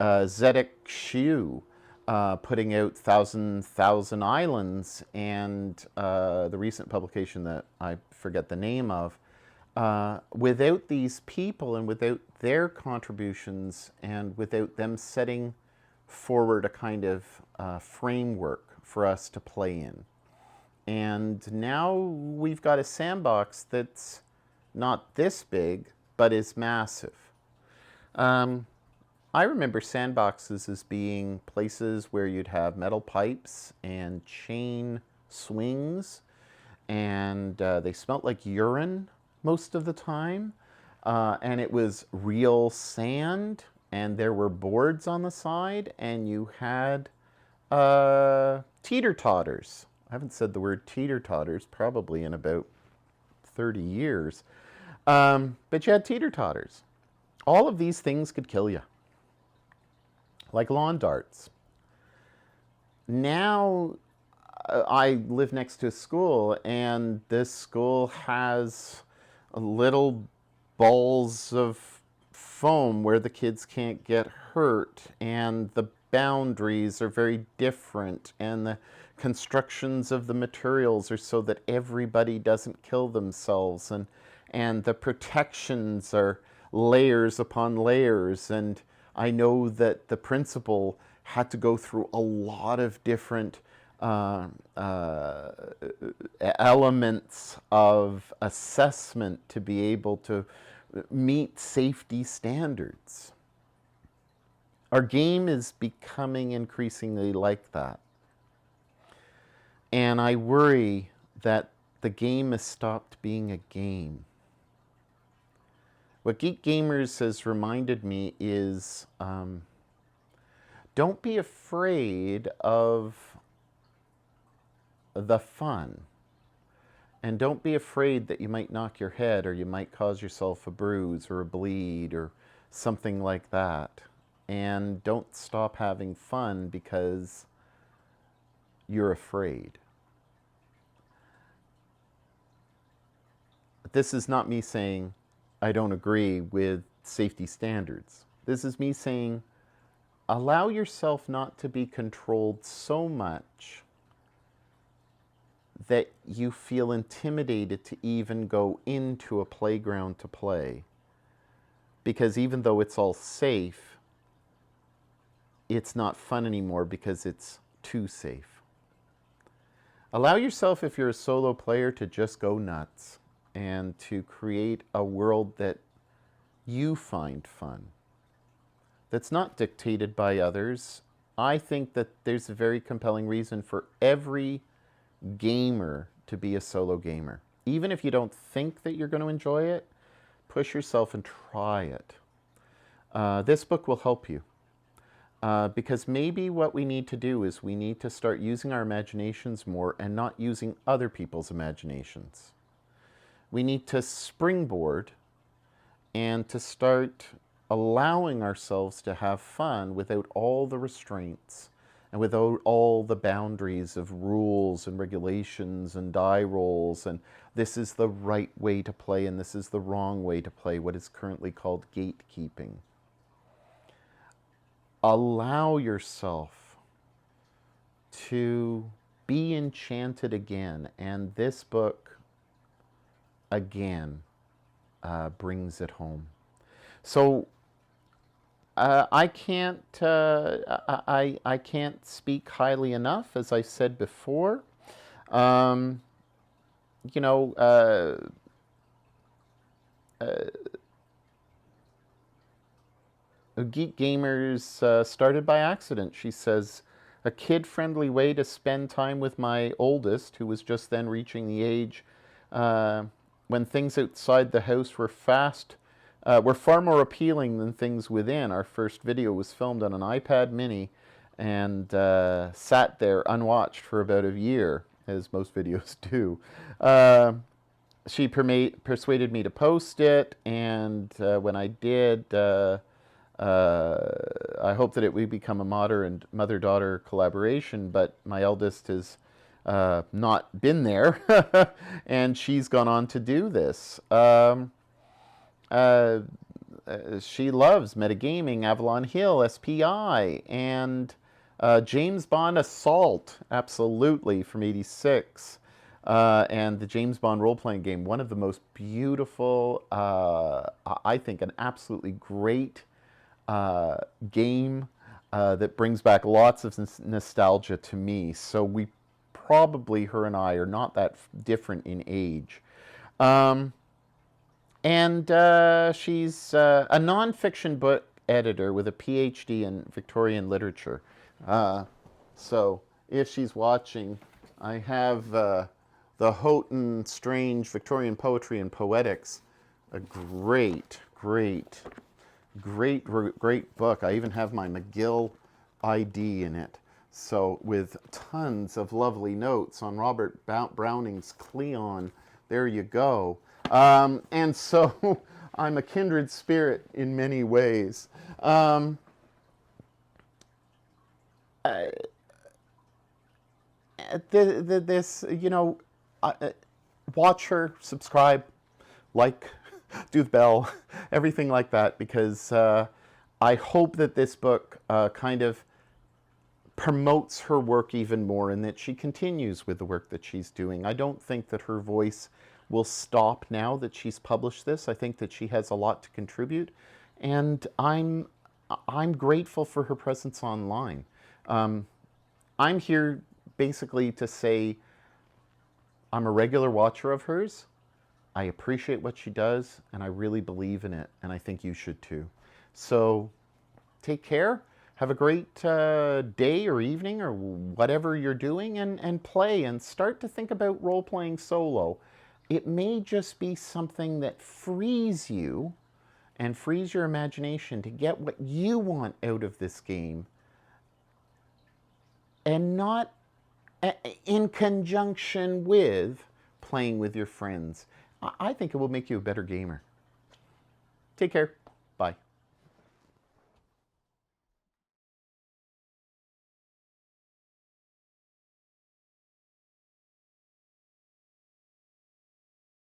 Zedek Shiu putting out Thousand Islands, and the recent publication that I forget the name of. Without these people and without their contributions and without them setting forward a kind of framework for us to play in. And now we've got a sandbox that's not this big, but is massive. I remember sandboxes as being places where you'd have metal pipes and chain swings, and they smelt like urine most of the time, and it was real sand, and there were boards on the side, and you had teeter-totters. I haven't said the word teeter-totters probably in about 30 years, but you had teeter-totters. All of these things could kill you, like lawn darts. Now, I live next to a school, and this school has little balls of foam where the kids can't get hurt, and the boundaries are very different, and the constructions of the materials are so that everybody doesn't kill themselves, and the protections are layers upon layers. And I know that the principal had to go through a lot of different elements of assessment to be able to meet safety standards. Our game is becoming increasingly like that. And I worry that the game has stopped being a game. What Geek Gamers has reminded me is don't be afraid of the fun. And don't be afraid that you might knock your head, or you might cause yourself a bruise or a bleed or something like that. And don't stop having fun because you're afraid. This is not me saying I don't agree with safety standards. This is me saying allow yourself not to be controlled so much that you feel intimidated to even go into a playground to play. Because even though it's all safe, it's not fun anymore because it's too safe. Allow yourself, if you're a solo player, to just go nuts and to create a world that you find fun, that's not dictated by others. I think that there's a very compelling reason for every gamer to be a solo gamer. Even if you don't think that you're going to enjoy it, push yourself and try it. This book will help you. Because maybe what we need to do is we need to start using our imaginations more and not using other people's imaginations. We need to springboard and to start allowing ourselves to have fun without all the restraints and without all the boundaries of rules and regulations and die rolls, and this is the right way to play and this is the wrong way to play, what is currently called gatekeeping. Allow yourself to be enchanted again, and this book again brings it home. So I can't speak highly enough, as I said before. You know, Geek Gamers started by accident. She says, a kid-friendly way to spend time with my oldest, who was just then reaching the age when things outside the house were far more appealing than things within. Our first video was filmed on an iPad mini and sat there unwatched for about a year, as most videos do. She persuaded me to post it, and when I did, I hope that it will become a mother-daughter collaboration, but my eldest has not been there, and she's gone on to do this. She loves metagaming, Avalon Hill, SPI, and James Bond Assault, absolutely, from '86. And the James Bond role-playing game, one of the most beautiful, I think an absolutely great game that brings back lots of nostalgia to me. So we probably, her and I, are not that different in age. And she's a nonfiction book editor with a PhD in Victorian literature. So if she's watching, I have the Houghton Strange Victorian Poetry and Poetics, a great book. I even have my McGill ID in it. So with tons of lovely notes on Robert Browning's Cleon, there you go. And so I'm a kindred spirit in many ways. This, you know, watch her, subscribe, like, do the bell, everything like that, because I hope that this book kind of promotes her work even more and that she continues with the work that she's doing. I don't think that her voice will stop now that she's published this. I think that she has a lot to contribute, and I'm grateful for her presence online. I'm here basically to say I'm a regular watcher of hers. I appreciate what she does, and I really believe in it, and I think you should too. So take care. Have a great day or evening or whatever you're doing, and play and start to think about role-playing solo. It may just be something that frees you and frees your imagination to get what you want out of this game, and not in conjunction with playing with your friends. I think it will make you a better gamer. Take care. Bye.